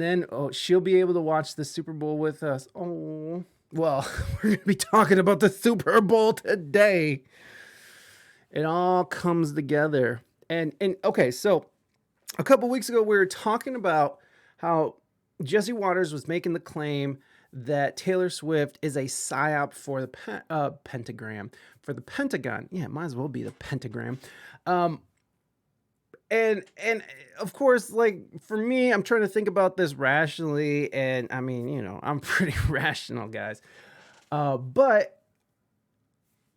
then she'll be able to watch the Super Bowl with us. Oh, well, we're going to be talking about the Super Bowl today. It all comes together. And okay, so a couple weeks ago, we were talking about how Jesse Waters was making the claim that Taylor Swift is a psyop for the pentagram, for the Pentagon. Yeah, it might as well be the pentagram. And of course, like for me, I'm trying to think about this rationally, and I mean, you know, I'm pretty rational, guys. But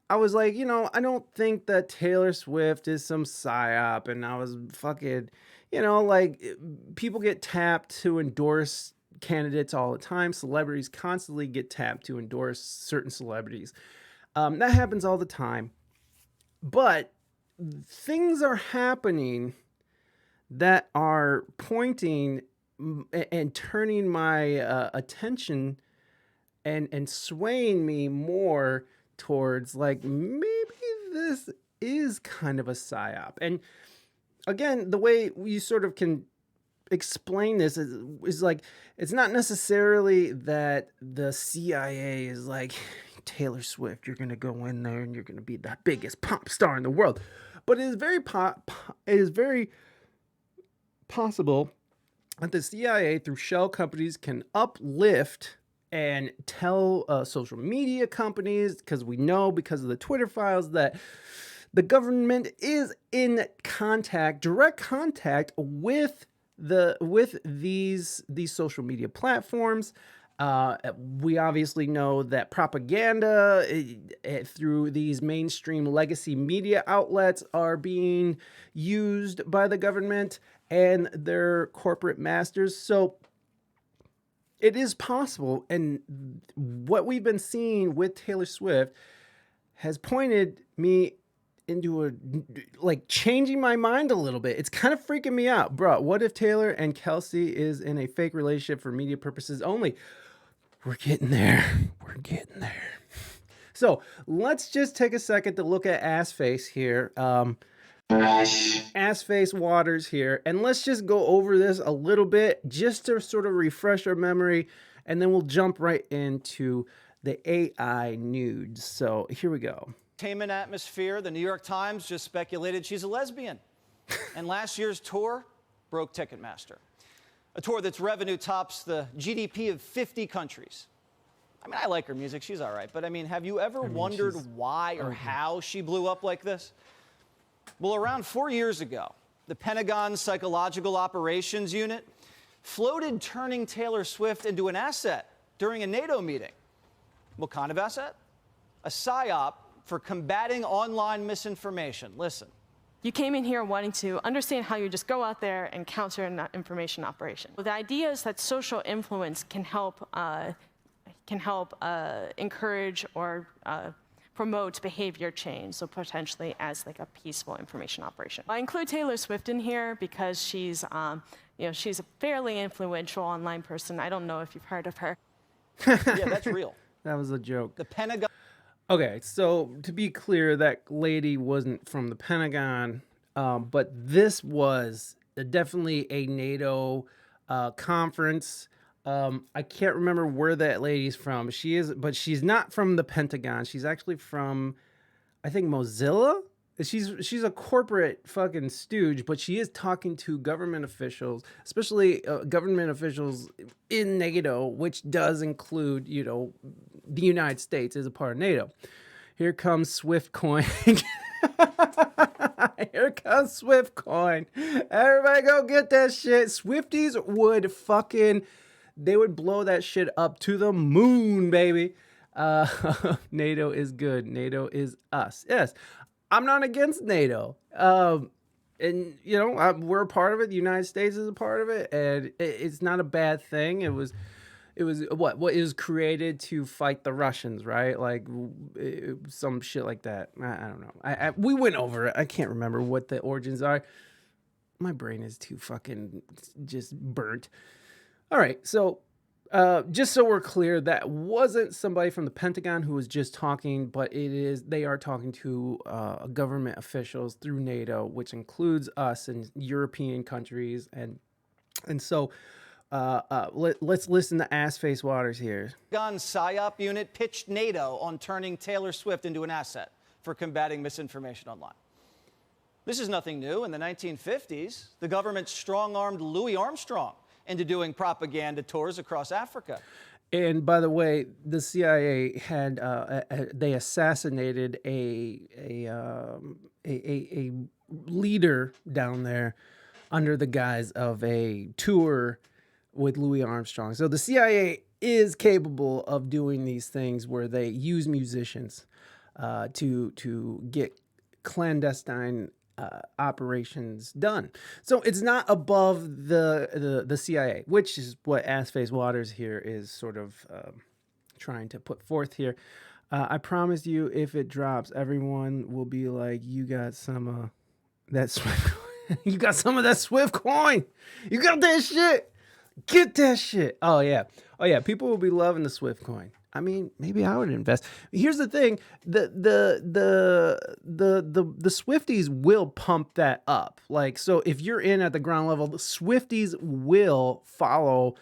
I was like, you know, I don't think that Taylor Swift is some psyop, and I was fucking, you know, like people get tapped to endorse candidates all the time. Celebrities constantly get tapped to endorse certain celebrities. That happens all the time. But things are happening that are pointing and turning my attention and swaying me more towards like maybe this is kind of a psyop. And again, the way you sort of can explain this is like it's not necessarily that the CIA is like, Taylor Swift, you're gonna go in there and you're gonna be the biggest pop star in the world, but it is very possible that the CIA through shell companies can uplift and tell social media companies, because we know because of the Twitter files that the government is in direct contact with these social media platforms. We obviously know that propaganda through these mainstream legacy media outlets are being used by the government and their corporate masters. So it is possible. And what we've been seeing with Taylor Swift has pointed me into like changing my mind a little bit. It's kind of freaking me out, bro. What if Taylor and Kelsey is in a fake relationship for media purposes only? We're getting there. We're getting there. So let's just take a second to look at Assface here. Assface Waters here. And let's just go over this a little bit just to sort of refresh our memory. And then we'll jump right into the AI nudes. So here we go. Entertainment atmosphere. The New York Times just speculated she's a lesbian. And last year's tour broke Ticketmaster. A tour that's revenue tops the GDP of 50 countries. I mean, I like her music. She's all right. But I mean, have you ever wondered why or how she blew up like this? Well, around 4 years ago, the Pentagon's Psychological Operations Unit floated turning Taylor Swift into an asset during a NATO meeting. What kind of asset? A psyop for combating online misinformation. Listen. You came in here wanting to understand how you just go out there and counter an information operation. Well, the idea is that social influence can help encourage or promote behavior change, so potentially as like a peaceful information operation. I include Taylor Swift in here because she's a fairly influential online person. I don't know if you've heard of her. Yeah, that's real. That was a joke. The Pentagon. Okay, so to be clear, that lady wasn't from the Pentagon, but this was definitely a NATO conference. I can't remember where that lady's from. But she's not from the Pentagon. She's actually from, I think, Mozilla. She's a corporate fucking stooge, but she is talking to government officials, especially government officials in NATO, which does include, you know, the United States as a part of NATO. Here comes Swift Coin. Here comes Swift Coin. Everybody go get that shit. Swifties would fucking, they would blow that shit up to the moon, baby. NATO is good. NATO is us. Yes. I'm not against NATO. And, you know, we're a part of it. The United States is a part of it. And it's not a bad thing. It was what it was created to fight the Russians, right? Like some shit like that. I don't know. We went over it. I can't remember what the origins are. My brain is too fucking just burnt. All right. So just so we're clear, that wasn't somebody from the Pentagon who was just talking, but they are talking to government officials through NATO, which includes us and European countries. And so Let's listen to Ass Face Waters here. Pentagon PSYOP unit pitched NATO on turning Taylor Swift into an asset for combating misinformation online. This is nothing new. In the 1950s, the government strong-armed Louis Armstrong into doing propaganda tours across Africa. And by the way, the CIA had they assassinated a leader down there under the guise of a tour with Louis Armstrong. So the CIA is capable of doing these things where they use musicians to get clandestine operations done. So it's not above the CIA, which is what Ass Face Waters here is sort of trying to put forth here. I promise you, if it drops, everyone will be like, "You got some that Swift, you got some of that Swift coin. You got that shit. Get that shit." Oh yeah, people will be loving the Swift coin. I mean, maybe I would invest. Here's the thing: the Swifties will pump that up. Like, so if you're in at the ground level, the Swifties will follow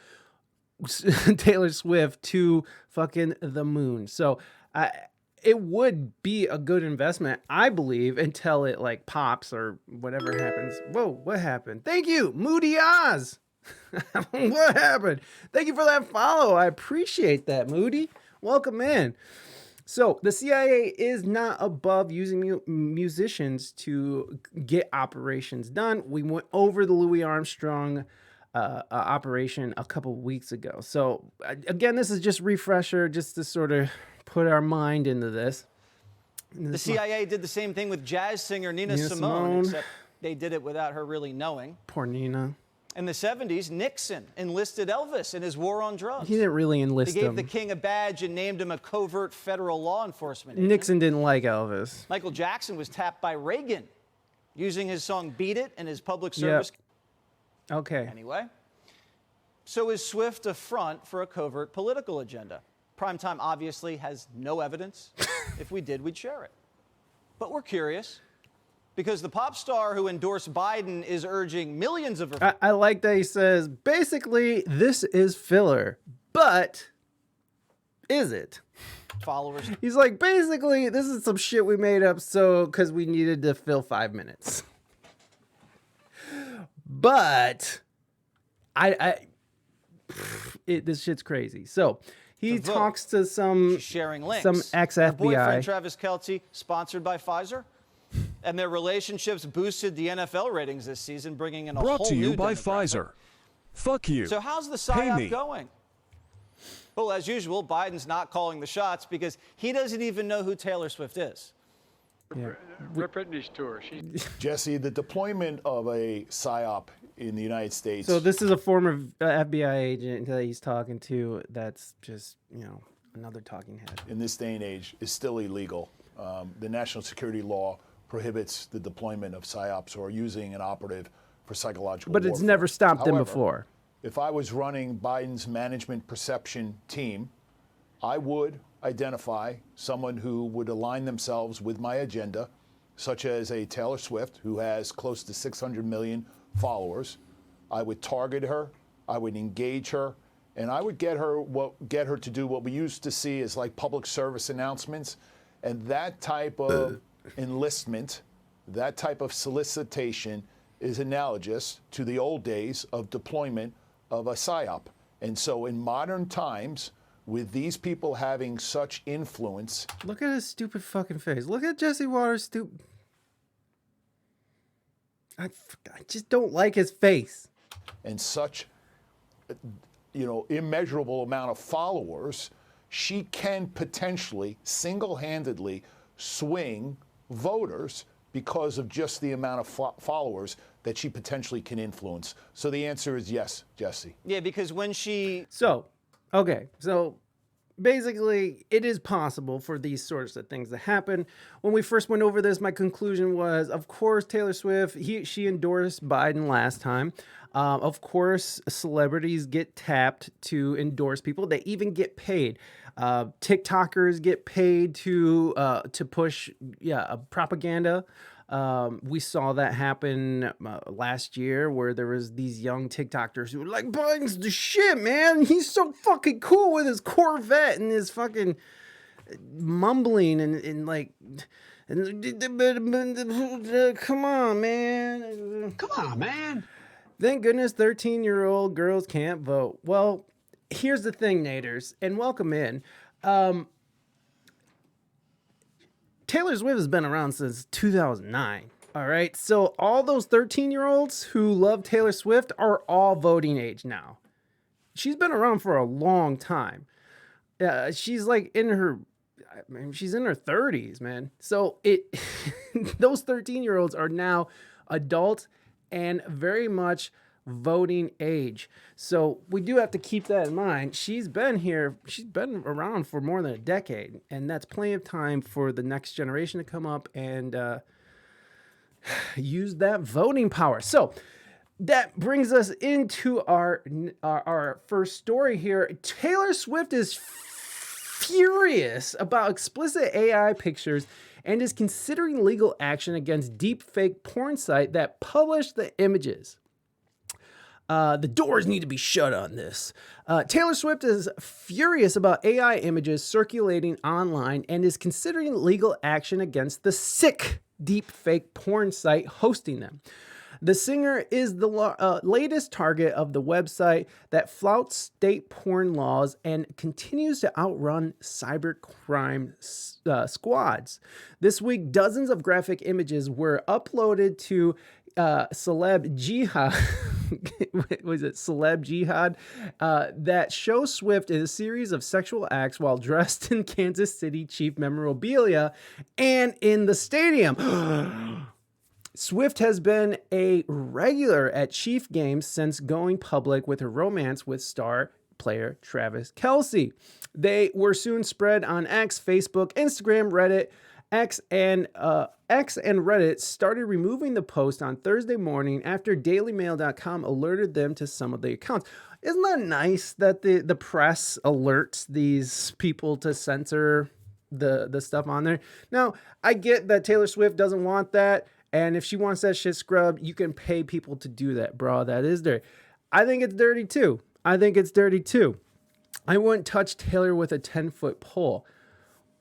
Taylor Swift to fucking the moon. So it would be a good investment, I believe, until it like pops or whatever happens. Whoa, what happened? Thank you, Moody Oz. What happened? Thank you for that follow. I appreciate that, Moody. Welcome in. So the CIA is not above using musicians to get operations done. We went over the Louis Armstrong operation a couple weeks ago. So again, this is just refresher, just to sort of put our mind into this. The CIA did the same thing with jazz singer Nina Simone, except they did it without her really knowing. Poor Nina. In the 70s, Nixon enlisted Elvis in his war on drugs. He didn't really enlist him. He gave the king a badge and named him a covert federal law enforcement agent. Nixon didn't like Elvis. Michael Jackson was tapped by Reagan using his song Beat It in his public service. Yep. Okay. Anyway, so is Swift a front for a covert political agenda? Primetime obviously has no evidence. If we did, we'd share it. But we're curious, because the pop star who endorsed Biden is urging millions of... I like that he says, basically, this is filler, but is it? Followers. He's like, basically, this is some shit we made up so because we needed to fill 5 minutes. But this shit's crazy. So he talks to some sharing links. Some ex-FBI. Boyfriend Travis Kelce, sponsored by Pfizer. And their relationships boosted the NFL ratings this season, bringing in a Brought whole to you new by demographic. Pfizer. Fuck you. So how's the Pay PSYOP me. going? Well, as usual, Biden's not calling the shots because he doesn't even know who Taylor Swift is. Yeah. Rip Britney's tour. Jesse, the deployment of a PSYOP in the United States. So this is a former FBI agent that he's talking to. That's just, another talking head. In this day and age, is still illegal. The national security law prohibits the deployment of PSYOPs or using an operative for psychological But it's warfare. never stopped him However, before. If I was running Biden's management perception team, I would identify someone who would align themselves with my agenda, such as a Taylor Swift, who has close to 600 million followers. I would target her, I would engage her, and I would get her to do what we used to see as like public service announcements. And that type of enlistment, that type of solicitation is analogous to the old days of deployment of a PSYOP. And so in modern times, with these people having such influence. Look at his stupid fucking face. Look at Jesse Waters' stupid. I just don't like his face. And such, immeasurable amount of followers, she can potentially single-handedly swing voters because of just the amount of followers that she potentially can influence. So the answer is yes, Jesse. Yeah, because when she... So basically, it is possible for these sorts of things to happen. When we first went over this, my conclusion was, of course, Taylor Swift, she endorsed Biden last time. Of course, celebrities get tapped to endorse people. They even get paid. TikTokers get paid to push propaganda. We saw that happen last year, where there was these young TikTokers who were like, Biden's the shit, man. He's so fucking cool with his Corvette and his fucking mumbling and like, come on, man. Come on, man. Thank goodness 13-year-old girls can't vote. Well, here's the thing, Naders, and welcome in. Taylor Swift has been around since 2009. All right. So all those 13-year-olds who love Taylor Swift are all voting age now. She's been around for a long time. She's like she's in her 30s, man. So those 13-year-olds are now adult and very much voting age. So we do have to keep that in mind. She's been around for more than a decade, and that's plenty of time for the next generation to come up and use that voting power. So that brings us into our first story here. Taylor Swift is furious about explicit AI pictures and is considering legal action against deepfake porn site that published the images. The doors need to be shut on this. Taylor Swift is furious about AI images circulating online and is considering legal action against the sick deepfake porn site hosting them. The singer is the latest target of the website that flouts state porn laws and continues to outrun cybercrime squads. This week, dozens of graphic images were uploaded to Celeb Jihad. Was it Celeb Jihad? That show Swift in a series of sexual acts while dressed in Kansas City Chiefs memorabilia and in the stadium. Swift has been a regular at Chief games since going public with her romance with star player Travis Kelce. They were soon spread on X, Facebook, Instagram, Reddit. X and Reddit started removing the post on Thursday morning after DailyMail.com alerted them to some of the accounts. Isn't that nice that the press alerts these people to censor the stuff on there? Now, I get that Taylor Swift doesn't want that. And if she wants that shit scrubbed, you can pay people to do that, bro. That is dirty. I think it's dirty too. I wouldn't touch Taylor with a 10-foot pole.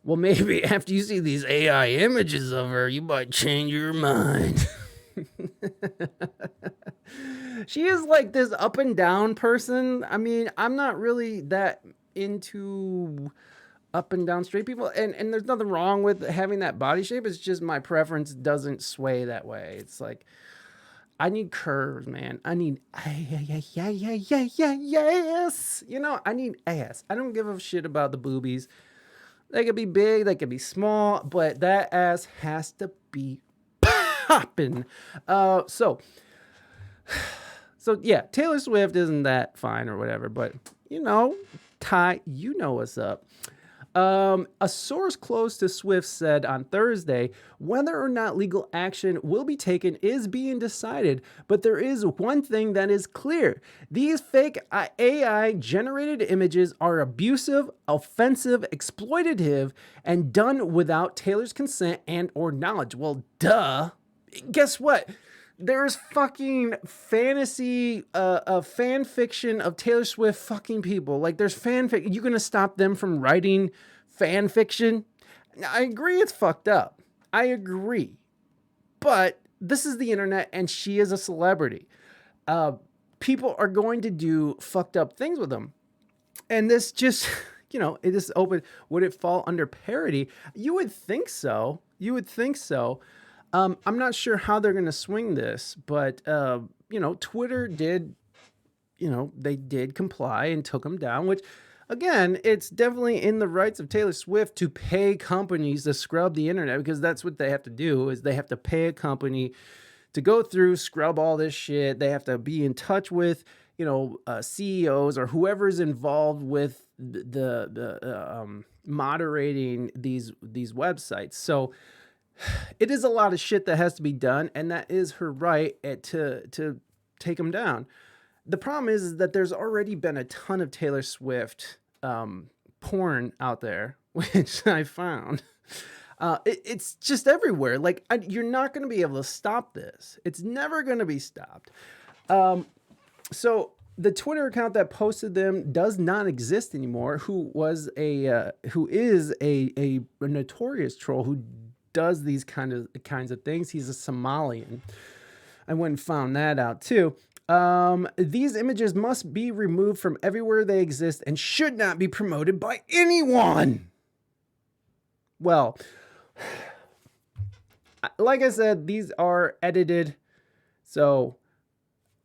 Well, maybe after you see these AI images of her, you might change your mind. She is like this up and down person. I mean, I'm not really that into up and down straight people, and there's nothing wrong with having that body shape. It's just my preference doesn't sway that way. It's like I need curves, man. I need yes. You know, I need ass. I don't give a shit about the boobies. They could be big, they could be small, but that ass has to be popping. So yeah, Taylor Swift isn't that fine or whatever, but you know, Ty, you know what's up. A source close to Swift said on Thursday, whether or not legal action will be taken is being decided, but there is one thing that is clear. These fake AI generated images are abusive, offensive, exploitative, and done without Taylor's consent and or knowledge. Well, duh. Guess what? There's fucking fantasy, fan fiction of Taylor Swift fucking people. Like, there's fanfic. You gonna stop them from writing fan fiction? I agree it's fucked up. I agree. But this is the internet and she is a celebrity. People are going to do fucked up things with them. And this just, you know, it is open. Would it fall under parody? You would think so. I'm not sure how they're going to swing this, but, you know, Twitter did, you know, they did comply and took them down, which, again, it's definitely in the rights of Taylor Swift to pay companies to scrub the internet, because that's what they have to do, is they have to pay a company to go through, scrub all this shit. They have to be in touch with, you know, CEOs or whoever's involved with the moderating these websites. So it is a lot of shit that has to be done, and that is her right to take them down. The problem is that there's already been a ton of Taylor Swift porn out there, which I found. It's just everywhere. Like, you're not going to be able to stop this. It's never going to be stopped. So the Twitter account that posted them does not exist anymore. Who is a notorious troll who does these kinds of things. He's a Somalian. I went and found that out too. These images must be removed from everywhere they exist and should not be promoted by anyone. Well, like I said, these are edited. So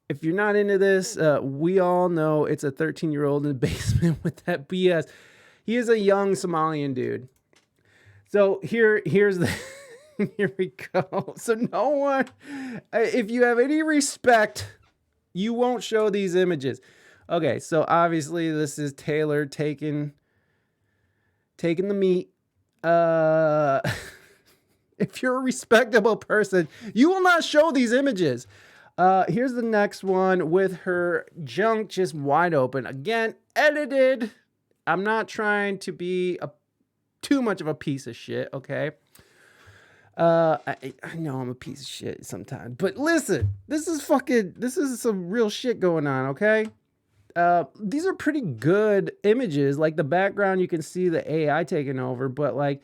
if you're not into this, we all know it's a 13-year-old in the basement with that BS. He is a young Somalian dude. So here's the here we go. So no one, if you have any respect, you won't show these images. Okay, so obviously this is Taylor taking the meat. If you're a respectable person, you will not show these images. Here's the next one with her junk just wide open. Again, edited. I'm not trying to be too much of a piece of shit, okay? I know I'm a piece of shit sometimes, but listen, this is some real shit going on, okay? These are pretty good images. Like the background, you can see the AI taking over, but like,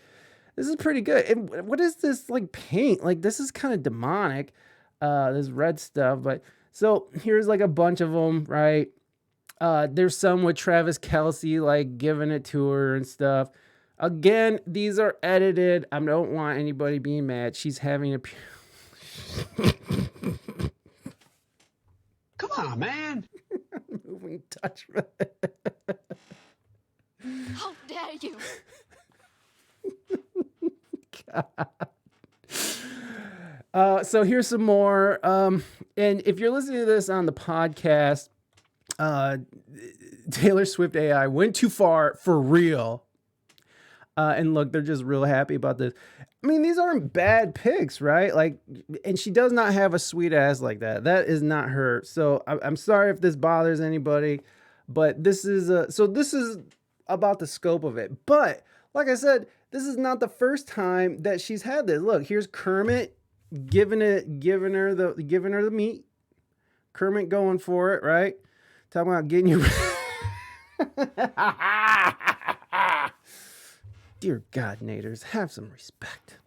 this is pretty good. And what is this like paint? Like this is kind of demonic, this red stuff, but so here's like a bunch of them, right? There's some with Travis Kelce, like giving it to her and stuff. Again, these are edited. I don't want anybody being mad. She's having a... Come on, man. Moving touch. How dare you? God. So here's some more. And if you're listening to this on the podcast, Taylor Swift AI went too far for real. And look, they're just real happy about this. I mean, these aren't bad pics, right? Like, and she does not have a sweet ass like that. That is not her. So I'm sorry if this bothers anybody, but this is about the scope of it. But like I said, this is not the first time that she's had this. Look, here's Kermit giving her the meat. Kermit going for it, right? Talking about getting you. Dear God, Naders, have some respect.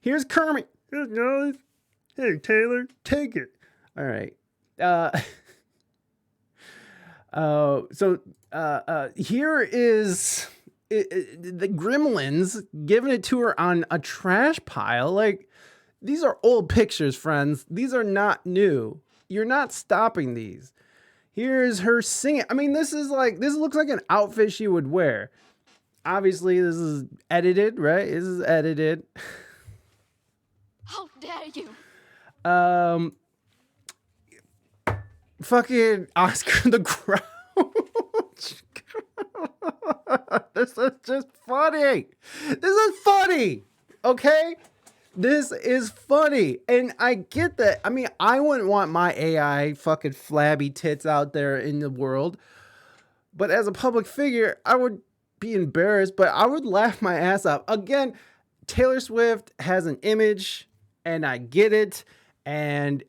Here's Kermit. Hey, Taylor, take it. All right. Here is the Gremlins giving it to her on a trash pile. Like, these are old pictures, friends. These are not new. You're not stopping these. Here's her singing. I mean, this looks like an outfit she would wear. Obviously, this is edited, right? This is edited. How dare you? Fucking Oscar the Grouch. This is just funny. This is funny. Okay? This is funny. And I get that. I mean, I wouldn't want my AI fucking flabby tits out there in the world. But as a public figure, I would be embarrassed, but I would laugh my ass off. Again, Taylor Swift has an image, and I get it, and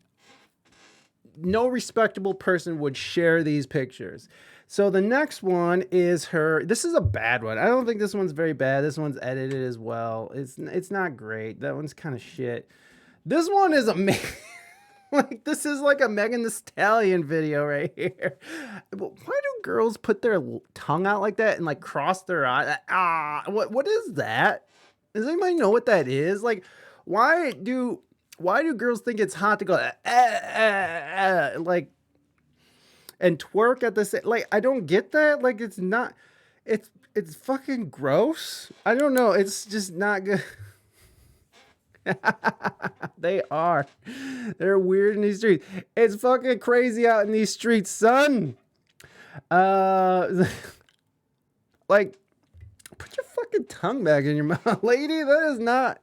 no respectable person would share these pictures. So the next one is her. This is a bad one. I don't think this one's very bad. This one's edited as well. It's not great. That one's kind of shit. This one is amazing. Like, this is like a Megan Thee Stallion video right here. But why do girls put their tongue out like that and like cross their eye? What is that? Does anybody know what that is? Like, why do girls think it's hot to go like and twerk at the same? Like, I don't get that. Like, it's not. It's fucking gross. I don't know. It's just not good. They are. They're weird in these streets. It's fucking crazy out in these streets, son. Like, put your fucking tongue back in your mouth, lady. That is not.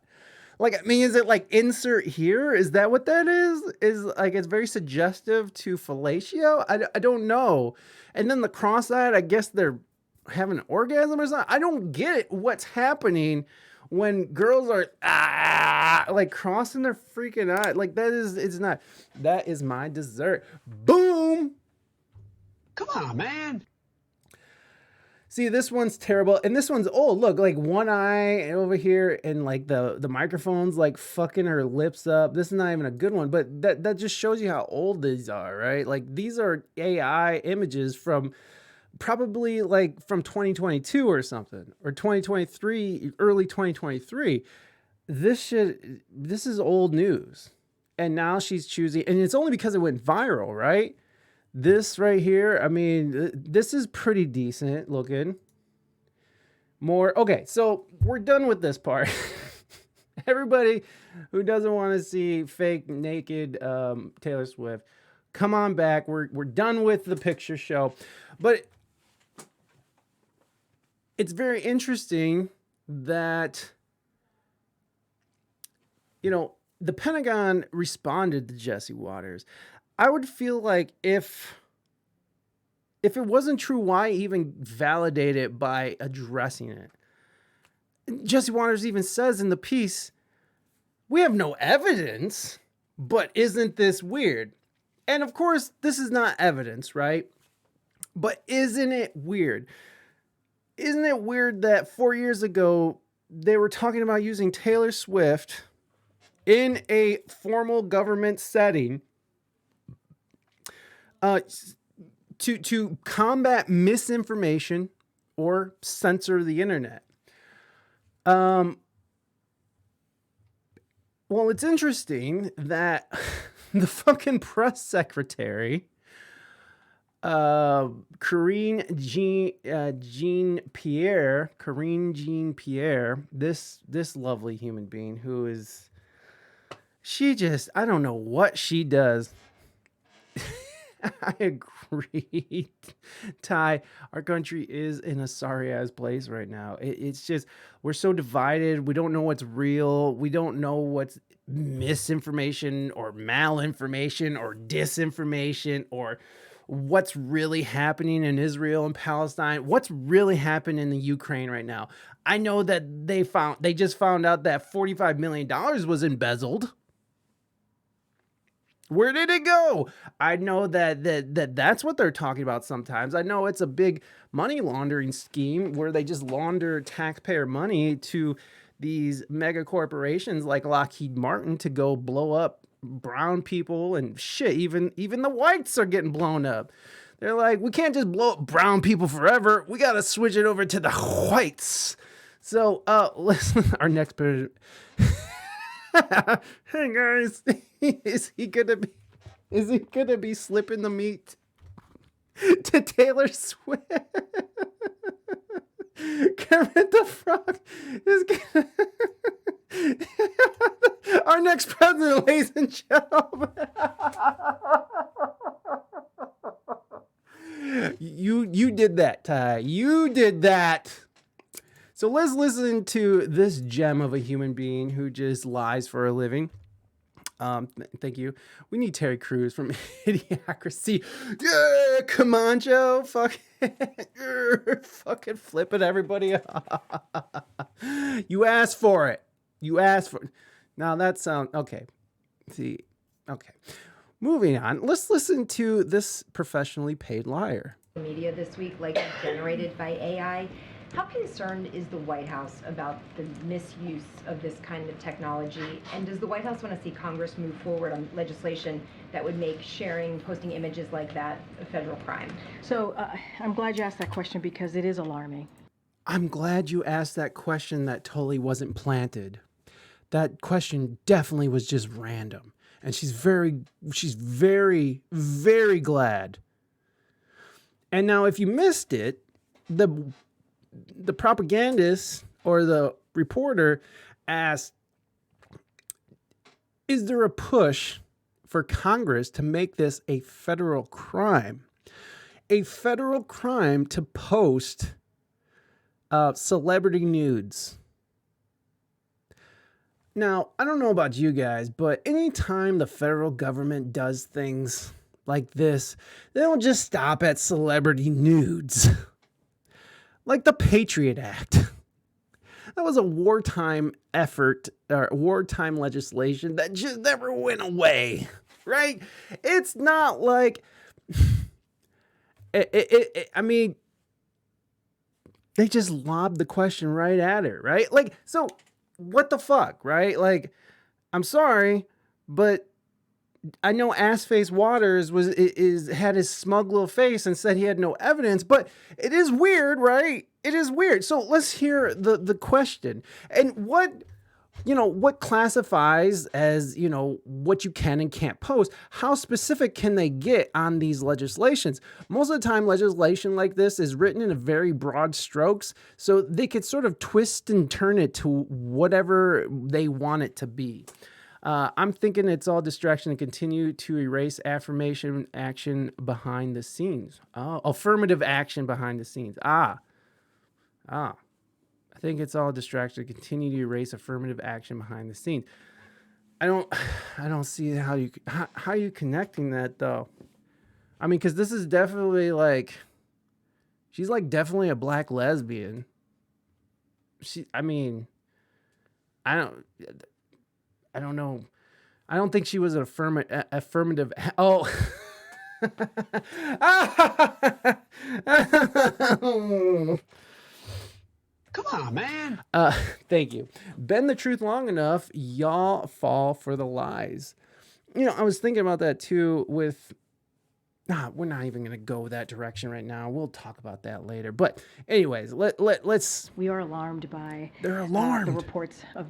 Like, I mean, is it like insert here? Is that what that is? Is like, it's very suggestive to fellatio? I don't know. And then the cross-eyed, I guess they're having an orgasm or something. I don't get it. What's happening when girls are like crossing their freaking eye? Like it's not. That is my dessert. Boom. Come on, man. See, this one's terrible, and this one's look, like one eye over here, and like the microphone's like fucking her lips up. This is not even a good one, but that just shows you how old these are, right? Like these are AI images from probably like from 2022 or something, or 2023, early 2023. This is old news, and now she's choosing, and it's only because it went viral, right? This right here, I mean, this is pretty decent looking. More, okay, so we're done with this part. Everybody who doesn't want to see fake naked Taylor Swift, come on back. We're done with the picture show. But it's very interesting that, the Pentagon responded to Jesse Waters. I would feel like if it wasn't true, why even validate it by addressing it? Jesse Waters even says in the piece, we have no evidence, but isn't this weird? And of course, this is not evidence, right? But isn't it weird? Isn't it weird that 4 years ago, they were talking about using Taylor Swift in a formal government setting to combat misinformation or censor the internet. Well, it's interesting that the fucking press secretary, Karine Jean-Pierre, this lovely human being who is, I don't know what she does. I agree, Ty. Our country is in a sorry ass place right now. It's just, we're so divided. We don't know what's real. We don't know what's misinformation or malinformation or disinformation or what's really happening in Israel and Palestine. What's really happening in the Ukraine right now. I know that they just found out that $45 million was embezzled. Where did it go? I know that's what they're talking about sometimes. I know it's a big money laundering scheme where they just launder taxpayer money to these mega corporations like Lockheed Martin to go blow up brown people and shit. Even the whites are getting blown up. They're like, we can't just blow up brown people forever. We got to switch it over to the whites. So, listen, our next president. Hey guys, is he gonna be slipping the meat to Taylor Swift? Kermit the Frog is gonna our next president, ladies and gentlemen. You did that, Ty. You did that. So let's listen to this gem of a human being who just lies for a living. Thank you. We need Terry Crews from Idiocracy. Yeah, come on, Joe. Fucking flipping everybody up. You asked for it. Now that sounds okay. See, okay. Moving on. Let's listen to this professionally paid liar. Media this week, likely generated by AI. How concerned is the White House about the misuse of this kind of technology? And does the White House want to see Congress move forward on legislation that would make posting images like that a federal crime? So I'm glad you asked that question because it is alarming. I'm glad you asked that question that totally wasn't planted. That question definitely was just random. And she's very, very glad. And now if you missed it, the propagandist or the reporter asked, is there a push for Congress to make this a federal crime? A federal crime to post celebrity nudes. Now, I don't know about you guys, but anytime the federal government does things like this, they don't just stop at celebrity nudes. Like the Patriot Act. That was a wartime effort or wartime legislation that just never went away, right? It's not like, I mean, they just lobbed the question right at her, right? Like, so what the fuck, right? Like, I'm sorry, but I know Assface Waters had his smug little face and said he had no evidence, but it is weird, right? It is weird. So let's hear the question. And what classifies as, what you can and can't post? How specific can they get on these legislations? Most of the time, legislation like this is written in a very broad strokes, so they could sort of twist and turn it to whatever they want it to be. I'm thinking it's all distraction and continue to erase affirmation action behind the scenes. Oh, affirmative action behind the scenes. I think it's all distraction to continue to erase affirmative action behind the scenes. I don't see how are you connecting that though? I mean, because this is definitely like, she's like definitely a black lesbian. I don't know. I don't think she was an affirmative. Oh. Come on, man. Thank you. Bend the truth long enough, y'all fall for the lies. I was thinking about that too with, we're not even going to go that direction right now. We'll talk about that later. But anyways, let's. We are alarmed by They're alarmed. the reports of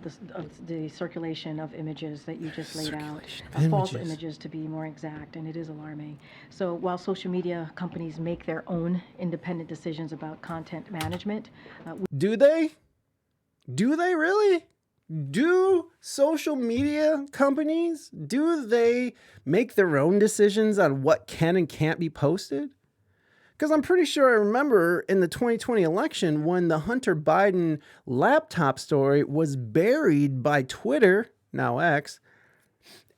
the circulation of images that you just laid out. Of False images. images, to be more exact, and it is alarming. So while social media companies make their own independent decisions about content management, Do they? Do they really? Do social media companies, do they make their own decisions on what can and can't be posted? Because I'm pretty sure I remember in the 2020 election when the Hunter Biden laptop story was buried by Twitter, now X.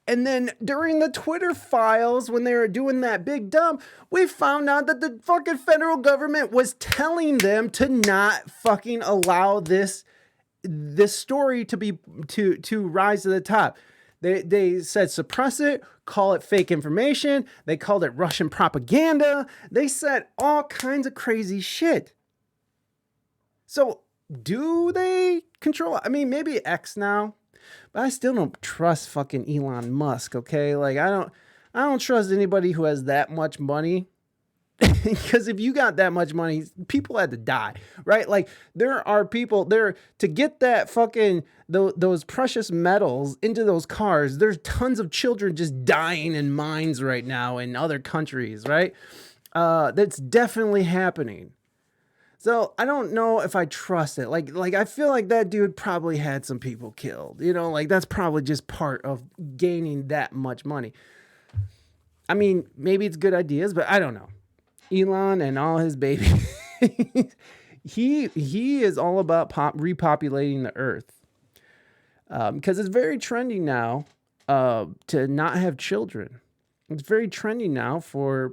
And then during the Twitter files, when they were doing that big dump, we found out that the fucking federal government was telling them to not fucking allow this story to rise to the top. They said suppress it, call it fake information. They called it Russian propaganda. They said all kinds of crazy shit. So do they control? I mean, maybe X now, but I still don't trust fucking Elon Musk. Okay, like I don't trust anybody who has that much money. Because if you got that much money, people had to die, right? Like there are people there to get that fucking those precious metals into those cars. There's tons of children just dying in mines right now in other countries, right? That's definitely happening. So I don't know if I trust it. Like I feel like that dude probably had some people killed. Like that's probably just part of gaining that much money. I mean, maybe it's good ideas, but I don't know. Elon and all his babies. he is all about repopulating the earth. Because it's very trendy now to not have children. It's very trendy now for,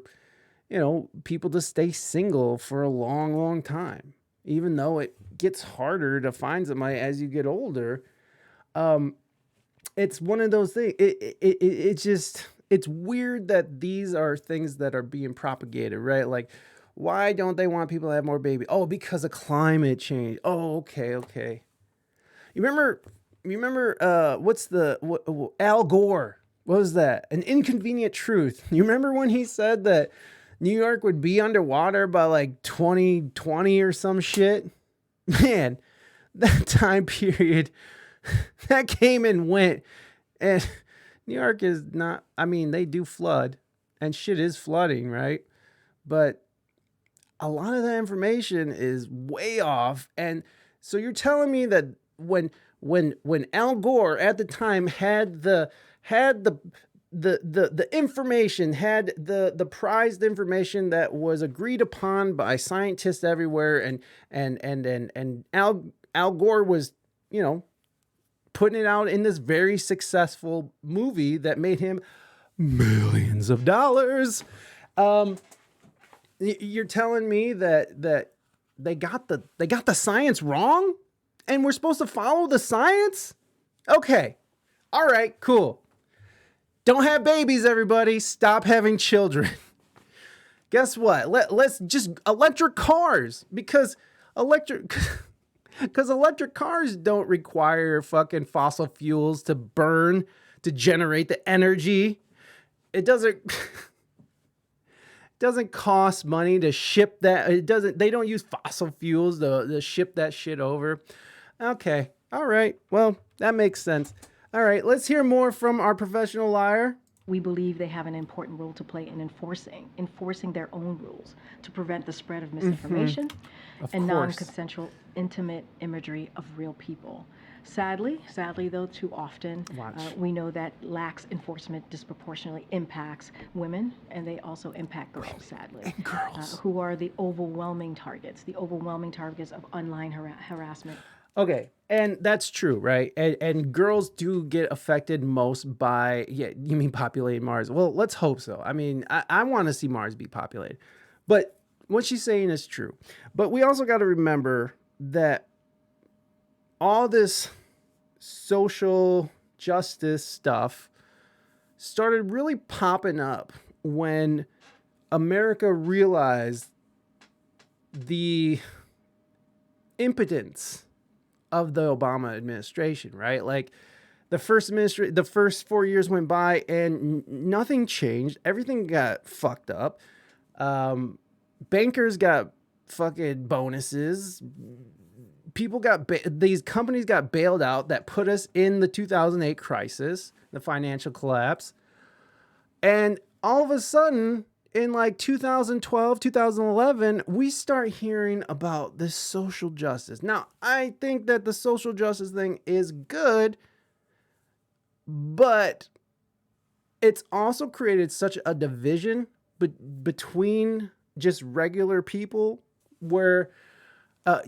people to stay single for a long, long time. Even though it gets harder to find somebody as you get older. It's one of those things. It's just... It's weird that these are things that are being propagated, right? Like, why don't they want people to have more babies? Oh, because of climate change. Oh, okay. You remember Al Gore? What was that? An Inconvenient Truth. You remember when he said that New York would be underwater by like 2020 or some shit? Man, that time period, that came and went. And New York is not, I mean, they do flood and shit is flooding, right? But a lot of that information is way off. And so you're telling me that when Al Gore at the time had the information, had the prized information that was agreed upon by scientists everywhere, and Al Gore was, putting it out in this very successful movie that made him millions of dollars. You're telling me that they got the science wrong, and we're supposed to follow the science. Okay, all right, cool. Don't have babies, everybody. Stop having children. Guess what? Let's just electric cars, because electric cars don't require fucking fossil fuels to burn to generate the energy. It doesn't cost money to ship that. They don't use fossil fuels to ship that shit over. Okay. All right. Well, that makes sense. All right, let's hear more from our professional liar. We believe they have an important role to play in enforcing their own rules to prevent the spread of misinformation and non-consensual intimate imagery of real people. Sadly though, too often, we know that lax enforcement disproportionately impacts women, and they also impact girls, sadly. Girls. Who are the overwhelming targets of online harassment. Okay, and that's true, right? And girls do get affected most by, you mean populating Mars? Well, let's hope so. I mean, I want to see Mars be populated. But what she's saying is true. But we also got to remember that all this social justice stuff started really popping up when America realized the impotence of the Obama administration, right? Like the first 4 years went by and nothing changed. Everything got fucked up. Bankers got fucking bonuses. These companies got bailed out that put us in the 2008 crisis, the financial collapse. And all of a sudden, in like 2012, 2011, we start hearing about this social justice. Now, I think that the social justice thing is good, but it's also created such a division between just regular people where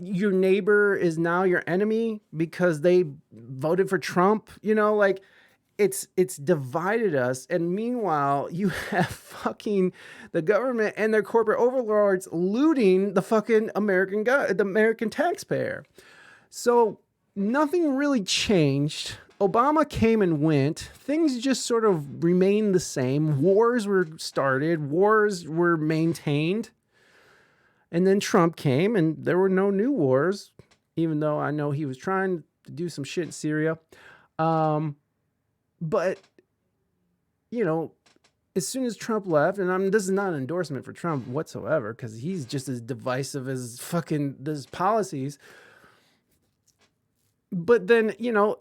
your neighbor is now your enemy because they voted for Trump, like it's divided us. And meanwhile, you have fucking the government and their corporate overlords looting the fucking the American taxpayer. So nothing really changed. Obama came and went. Things just sort of remained the same. Wars were started. Wars were maintained. And then Trump came and there were no new wars, even though I know he was trying to do some shit in Syria. But, as soon as Trump left, and this is not an endorsement for Trump whatsoever, because he's just as divisive as fucking his policies. But then,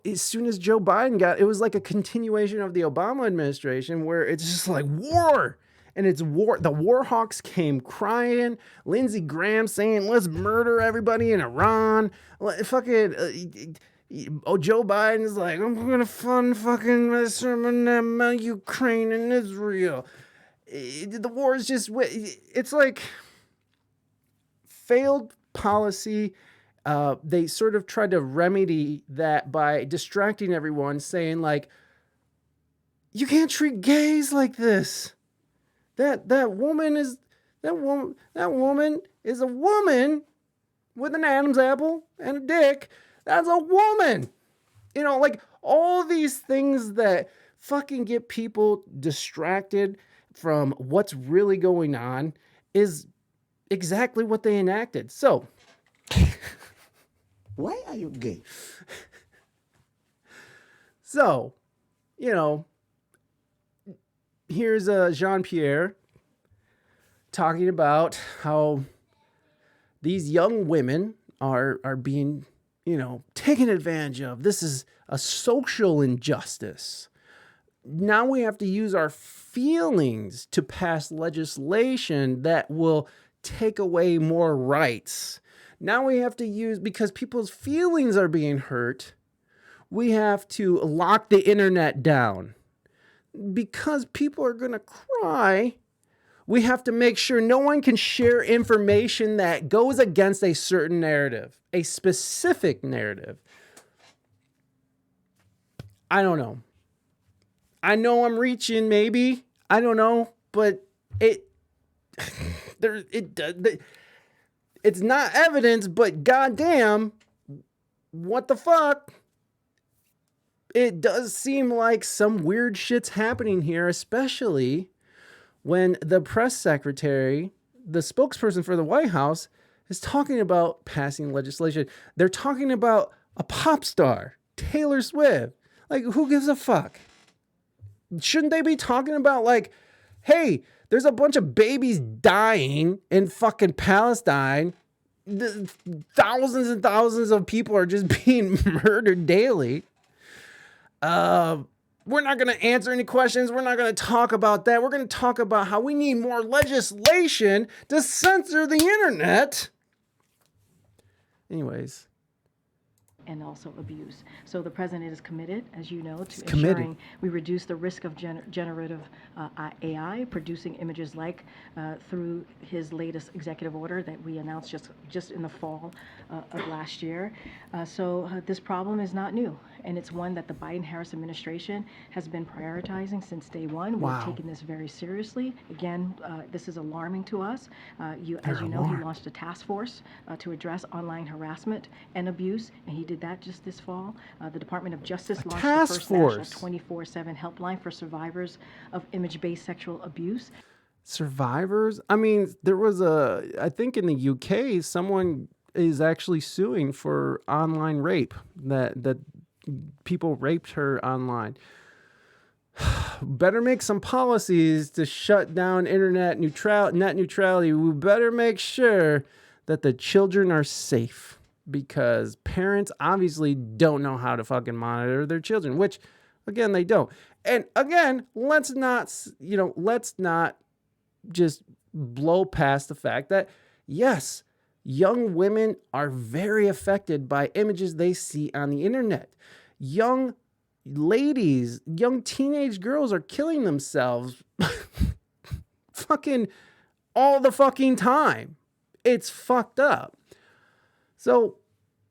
as soon as Joe Biden it was like a continuation of the Obama administration where it's just like war. And it's war. The war hawks came crying. Lindsey Graham saying, let's murder everybody in Iran. Fucking... Joe Biden's like, I'm going to fund fucking Ukraine and Israel. The war is just, it's like failed policy. They sort of tried to remedy that by distracting everyone, saying like, you can't treat gays like this. That woman is a woman with an Adam's apple and a dick. That's a woman. Like all these things that fucking get people distracted from what's really going on is exactly what they enacted. So, why are you gay? So, here's Jean-Pierre talking about how these young women are being taken advantage of. This is a social injustice. Now we have to use our feelings to pass legislation that will take away more rights. Now we have to use, because people's feelings are being hurt, we have to lock the internet down. Because people are going to cry, we have to make sure no one can share information that goes against a certain narrative, a specific narrative. I don't know. I know I'm reaching, maybe. I don't know, but it's not evidence, but goddamn, what the fuck? It does seem like some weird shit's happening here, especially when the press secretary, the spokesperson for the White House, is talking about passing legislation. They're talking about a pop star, Taylor Swift. Like, who gives a fuck? Shouldn't they be talking about, like, hey, there's a bunch of babies dying in fucking Palestine. Thousands and thousands of people are just being murdered daily. We're not going to answer any questions. We're not going to talk about that. We're going to talk about how we need more legislation to censor the internet. Anyways. And also abuse. So the president is committed, as you know, to ensuring we reduce the risk of generative AI producing images like through his latest executive order that we announced just in the fall of last year. So this problem is not new, and it's one that the Biden-Harris administration has been prioritizing since day one. Wow. We've taken this very seriously. Again, this is alarming to us. As you know, he launched a task force to address online harassment and abuse, and he did that just this fall. The Department of Justice launched the first national 24/7 helpline for survivors of image-based sexual abuse. Survivors? I mean, I think in the UK, someone is actually suing for online rape, that people raped her online. Better make some policies to shut down net neutrality. We better make sure that the children are safe, because parents obviously don't know how to fucking monitor their children, which again, they don't. And again, let's not just blow past the fact that yes, young women are very affected by images they see on the internet. Young ladies, young teenage girls are killing themselves fucking all the fucking time. It's fucked up. So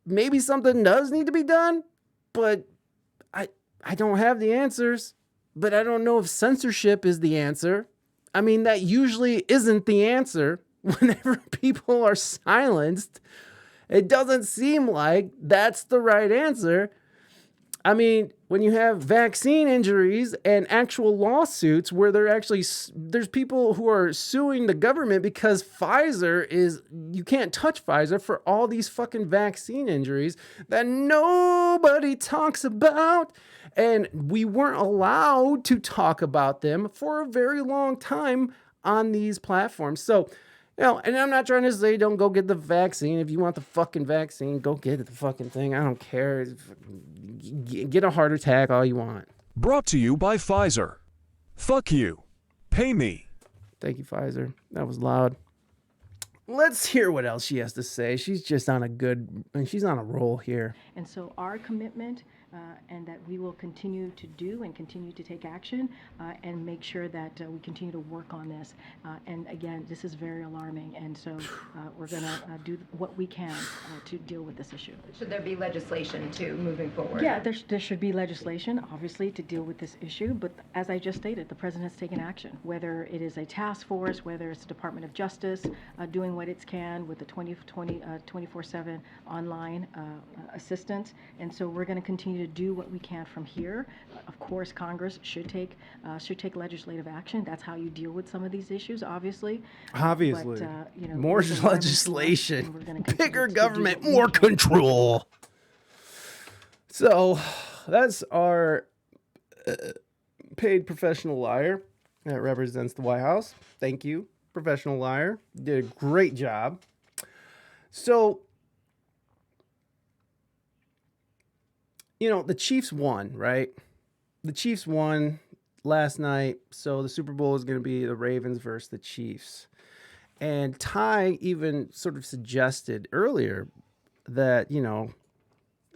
maybe something does need to be done, but I don't have the answers. But I don't know if censorship is the answer. I mean, that usually isn't the answer. Whenever people are silenced, it doesn't seem like that's the right answer. I mean, when you have vaccine injuries and actual lawsuits where there's people who are suing the government because you can't touch Pfizer for all these fucking vaccine injuries that nobody talks about. And we weren't allowed to talk about them for a very long time on these platforms. So, and I'm not trying to say don't go get the vaccine. If you want the fucking vaccine, go get the fucking thing. I don't care. Get a heart attack all you want. Brought to you by Pfizer. Fuck you. Pay me. Thank you, Pfizer. That was loud. Let's hear what else she has to say. She's just she's on a roll here. And so our commitment and that we will continue to do and continue to take action and make sure that we continue to work on this. And again, this is very alarming. And so we're going to do what we can to deal with this issue. Should there be legislation too moving forward? Yeah, there should be legislation, obviously, to deal with this issue. But as I just stated, the president has taken action, whether it is a task force, whether it's the Department of Justice doing what it can with the 24/7 online assistance. And so we're going to continue to do what we can from here. Of course, Congress should take legislative action. That's how you deal with some of these issues, obviously. Obviously. But, more legislation, bigger government, more control. So that's our paid professional liar that represents the White House. Thank you, professional liar. You did a great job. So, the Chiefs won, right? The Chiefs won last night. So the Super Bowl is going to be the Ravens versus the Chiefs. And Ty even sort of suggested earlier that,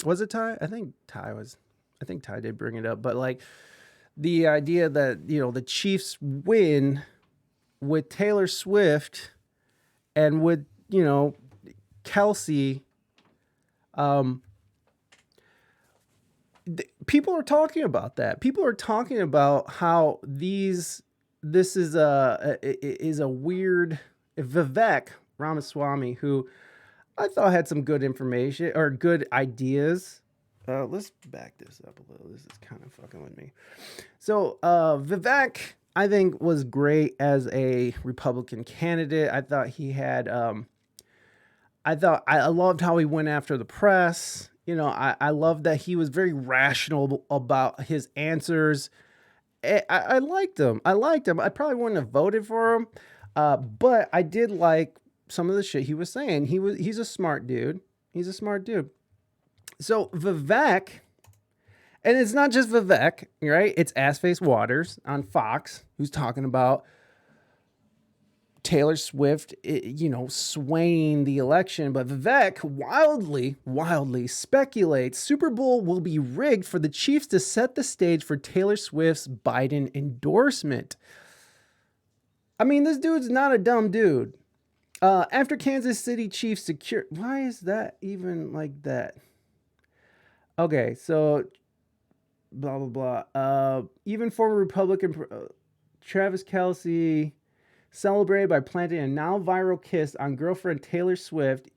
was it Ty? I think Ty did bring it up. But like the idea that, the Chiefs win with Taylor Swift and with, Kelsey, people are talking about that. People are talking about how this is a weird Vivek Ramaswamy, who I thought had some good information or good ideas. Let's back this up a little. This is kind of fucking with me. So Vivek, I think, was great as a Republican candidate. I thought he had. I loved how he went after the press. I loved that he was very rational about his answers. I liked him. I probably wouldn't have voted for him, but I did like some of the shit he was saying. He's a smart dude. He's a smart dude. So Vivek, and it's not just Vivek, right? It's Assface Waters on Fox who's talking about Taylor Swift, swaying the election. But Vivek wildly speculates Super Bowl will be rigged for the Chiefs to set the stage for Taylor Swift's Biden endorsement. I mean, this dude's not a dumb dude. After Kansas City Chiefs secure... Why is that even like that? Okay, so... Blah, blah, blah. Even former Republican Travis Kelce... celebrated by planting a now viral kiss on girlfriend Taylor Swift.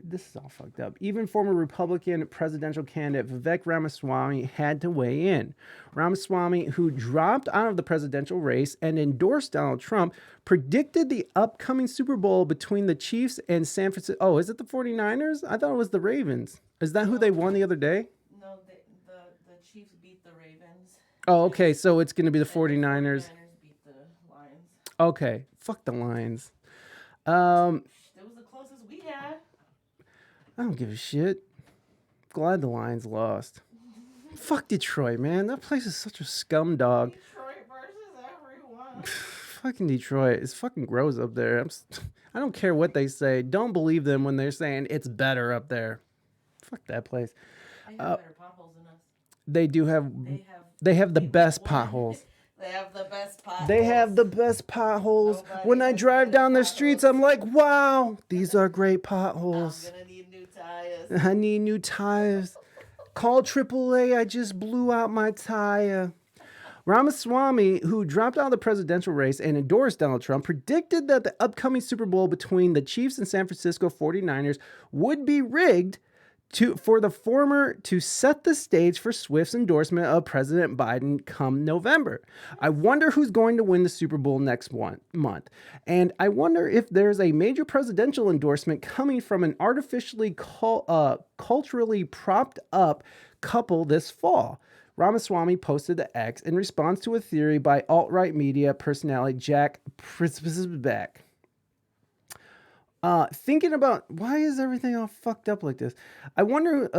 This is all fucked up. Even former Republican presidential candidate Vivek Ramaswamy had to weigh in. Ramaswamy, who dropped out of the presidential race and endorsed Donald Trump, predicted the upcoming Super Bowl between the Chiefs and San Francisco. Oh, is it the 49ers? I thought it was the Ravens. Is that who they won the other day? No, the Chiefs beat the Ravens. Oh, okay. So it's going to be the 49ers. Beat the Lions. Okay. Fuck the Lions. It was the closest we had. I don't give a shit. Glad the Lions lost. Fuck Detroit, man. That place is such a scum dog. Detroit versus everyone. Fucking Detroit. It's fucking gross up there. I don't care what they say. Don't believe them when they're saying it's better up there. Fuck that place. They have better potholes than us. They do have. They have the best potholes. They have the best potholes. They have the best potholes. When I drive down the streets, I'm like, wow, these are great potholes. I'm gonna need new tires. I need new tires. Call AAA. I just blew out my tire. Ramaswamy, who dropped out of the presidential race and endorsed Donald Trump, predicted that the upcoming Super Bowl between the Chiefs and San Francisco 49ers would be rigged for the former to set the stage for Swift's endorsement of President Biden come November. I wonder who's going to win the Super Bowl next month. And I wonder if there's a major presidential endorsement coming from an artificially culturally propped up couple this fall. Ramaswamy posted to X in response to a theory by alt-right media personality Jack Prisbeck. Thinking about why is everything all fucked up like this? I wonder. I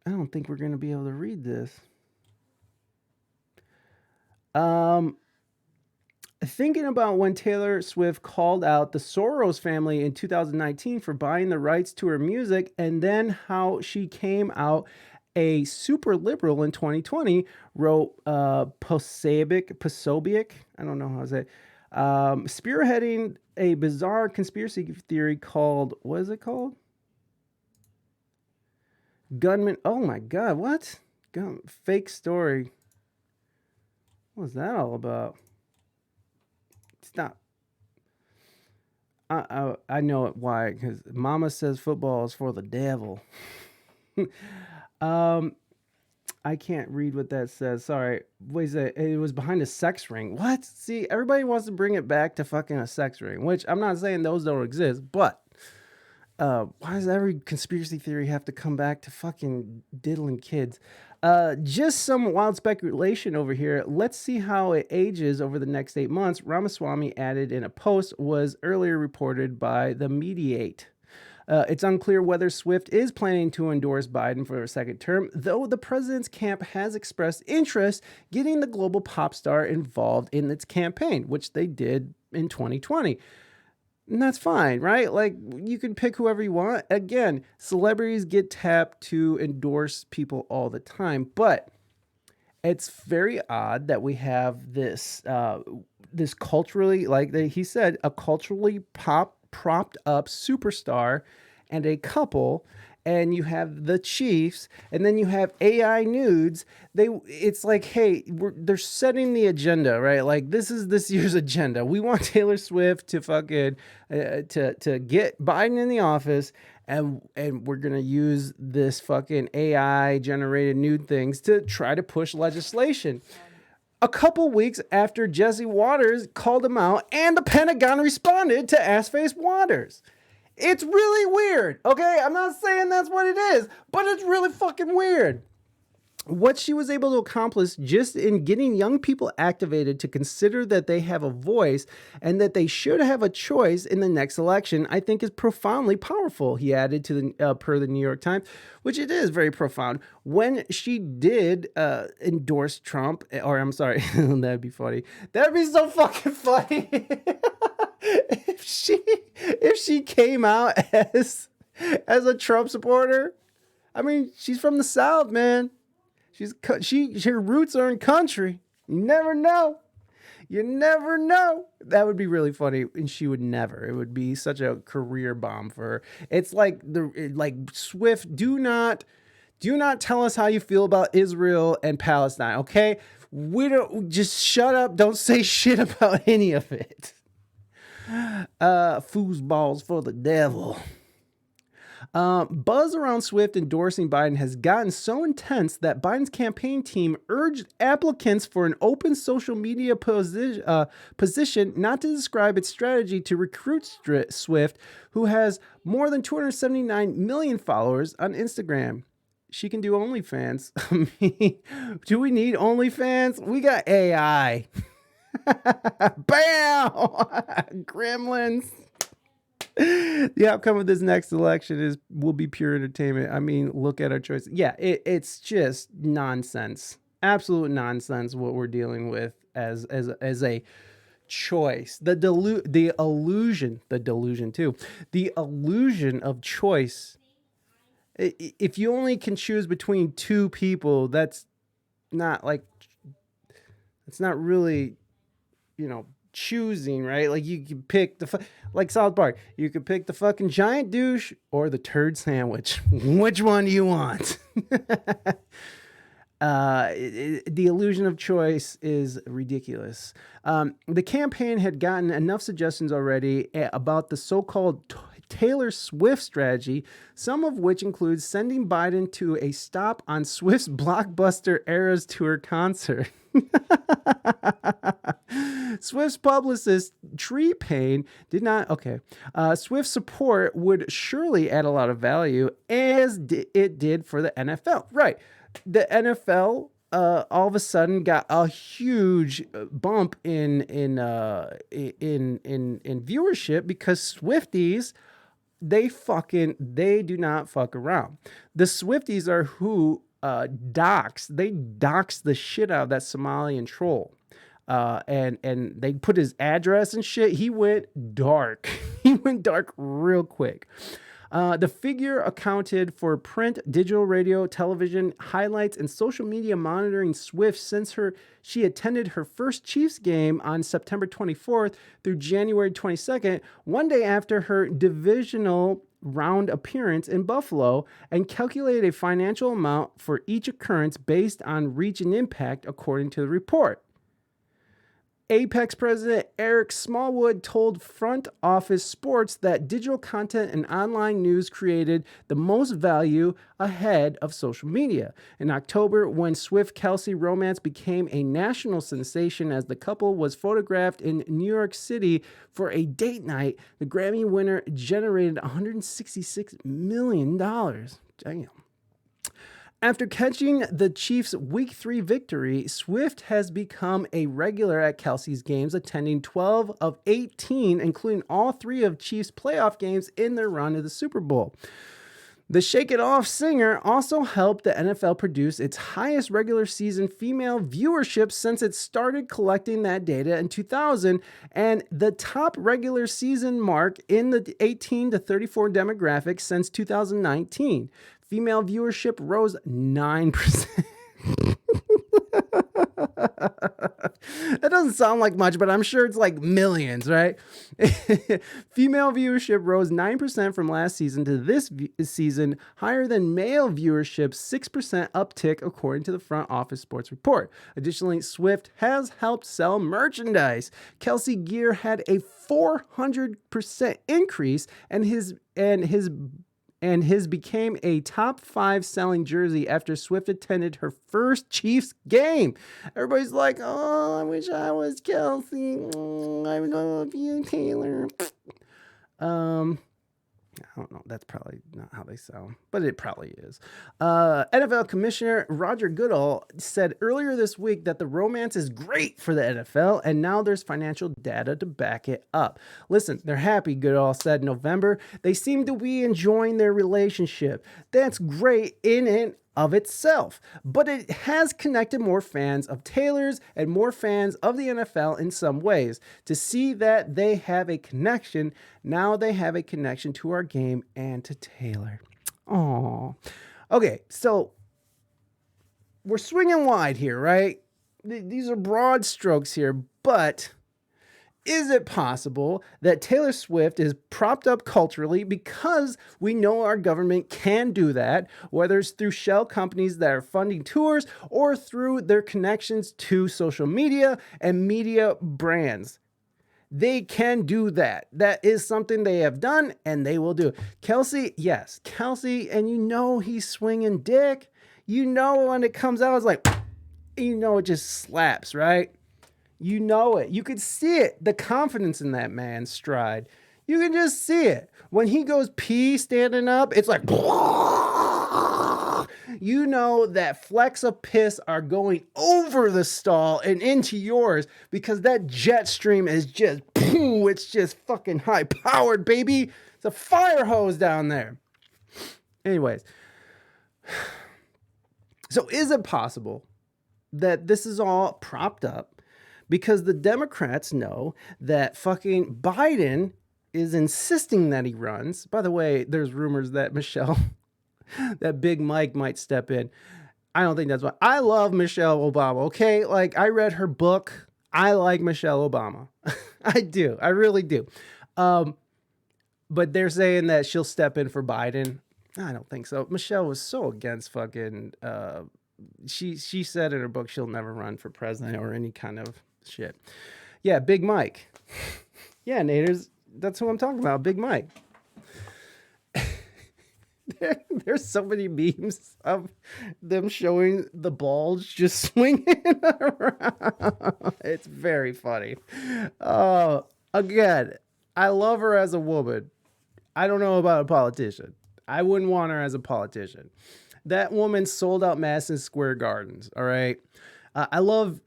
don't think we're gonna be able to read this. Thinking about when Taylor Swift called out the Soros family in 2019 for buying the rights to her music, and then how she came out a super liberal in 2020, wrote Posobiec. I don't know how to say it. Spearheading a bizarre conspiracy theory called, what is it called? Gunman. Oh my God, what? Fake story. What was that all about? Stop. I know it why, because Mama says football is for the devil. I can't read what that says. Sorry. Wait a second. It was behind a sex ring. What? See, everybody wants to bring it back to fucking a sex ring, which I'm not saying those don't exist, but why does every conspiracy theory have to come back to fucking diddling kids? Just some wild speculation over here. Let's see how it ages over the next 8 months. Ramaswamy added in a post was earlier reported by the Mediate. It's unclear whether Swift is planning to endorse Biden for a second term, though the president's camp has expressed interest getting the global pop star involved in its campaign, which they did in 2020. And that's fine, right? Like, you can pick whoever you want. Again, celebrities get tapped to endorse people all the time, but it's very odd that we have this this culturally, like he said, a culturally propped up superstar and a couple, and you have the Chiefs, and then you have AI Nudes. It's like, hey, they're setting the agenda, right? Like, this is this year's agenda. We want Taylor Swift to fucking to get Biden in the office, and we're gonna use this fucking AI generated nude things to try to push legislation. A couple weeks after Jesse Waters called him out, and the Pentagon responded to Ass-Face Waters. It's really weird, okay? I'm not saying that's what it is, but it's really fucking weird. What she was able to accomplish just in getting young people activated to consider that they have a voice and that they should have a choice in the next election, I think is profoundly powerful, he added to the per the New York Times, which it is very profound. When she did endorse Trump, or I'm sorry, that'd be funny. That'd be so fucking funny. if she came out as a Trump supporter. I mean, she's from the South, man. Her roots are in country. You never know. You never know. That would be really funny, and she would never. It would be such a career bomb for her. It's like Swift. Do not tell us how you feel about Israel and Palestine. Okay, we don't. Just shut up. Don't say shit about any of it. Foosballs for the devil. Buzz around Swift endorsing Biden has gotten so intense that Biden's campaign team urged applicants for an open social media position not to describe its strategy to recruit Swift, who has more than 279 million followers on Instagram. She can do OnlyFans. I mean, do we need OnlyFans? We got AI. Bam! Gremlins. The outcome of this next election will be pure entertainment. I mean, look at our choices. Yeah, it's just nonsense. Absolute nonsense what we're dealing with as a choice. The illusion of choice. If you only can choose between two people, that's not really, choosing, right? Like, you can pick like South Park, you could pick the fucking giant douche or the turd sandwich. Which one do you want? The illusion of choice is ridiculous. The campaign had gotten enough suggestions already about the so-called Taylor Swift strategy, some of which includes sending Biden to a stop on Swift's blockbuster Eras Tour concert. Swift's publicist Tree Payne did not. Okay. Swift's support would surely add a lot of value, as it did for the NFL. Right. The NFL all of a sudden got a huge bump in viewership because Swifties, they do not fuck around. The Swifties are who dox the shit out of that Somalian troll. And they put his address and shit. He went dark. He went dark real quick. The figure accounted for print, digital radio, television, highlights, and social media monitoring Swift since she attended her first Chiefs game on September 24th through January 22nd, one day after her divisional round appearance in Buffalo, and calculated a financial amount for each occurrence based on reach and impact, according to the report. Apex president Eric Smallwood told Front Office Sports that digital content and online news created the most value ahead of social media. In October, when Swift-Kelsey romance became a national sensation as the couple was photographed in New York City for a date night, the Grammy winner generated $166 million. Damn. After catching the Chiefs' Week 3 victory, Swift has become a regular at Kelsey's games, attending 12 of 18, including all 3 of Chiefs' playoff games in their run to the Super Bowl. The Shake It Off singer also helped the NFL produce its highest regular season female viewership since it started collecting that data in 2000, and the top regular season mark in the 18 to 34 demographic since 2019. Female viewership rose 9%. That doesn't sound like much, but I'm sure it's like millions, right? Female viewership rose 9% from last season to this season, higher than male viewership, 6% uptick, according to the Front Office Sports Report. Additionally, Swift has helped sell merchandise. Kelsey gear had a 400% increase, and his became a top 5 selling jersey after Swift attended her first Chiefs game. Everybody's like, oh, I wish I was Kelsey. I love you, Taylor. I don't know. That's probably not how they sound, but it probably is. NFL Commissioner Roger Goodall said earlier this week that the romance is great for the NFL, and now there's financial data to back it up. Listen, they're happy, Goodall said in November. They seem to be enjoying their relationship. That's great in and of itself, but it has connected more fans of Taylor's and more fans of the NFL in some ways. To see that they have a connection, now they have a connection to our game and to Taylor. Aww. Okay, so we're swinging wide here, right? These are broad strokes here, but is it possible that Taylor Swift is propped up culturally because we know our government can do that, whether it's through shell companies that are funding tours or through their connections to social media and media brands? They can do that. That is something they have done, and they will do. Kelsey, yes, Kelsey, and you know he's swinging dick. You know when it comes out, it's like, you know it just slaps, right? You know it. You could see it. The confidence in that man's stride. You can just see it. When he goes pee standing up, it's like, you know that flecks of piss are going over the stall and into yours because that jet stream is just, it's just fucking high powered, baby. It's a fire hose down there. Anyways. So is it possible that this is all propped up because the Democrats know that fucking Biden is insisting that he runs? By the way, there's rumors that that Big Mike might step in. I don't think that's why. I love Michelle Obama, okay? Like, I read her book. I like Michelle Obama. I do. I really do. But they're saying that she'll step in for Biden. I don't think so. Michelle was so against fucking... She said in her book she'll never run for president or any kind of shit. Yeah, Big Mike. Yeah, Naders, that's who I'm talking about, Big Mike. There's so many memes of them showing the balls just swinging around. It's very funny. Again, I love her as a woman. I don't know about a politician. I wouldn't want her as a politician. That woman sold out Madison Square Gardens. All right. I love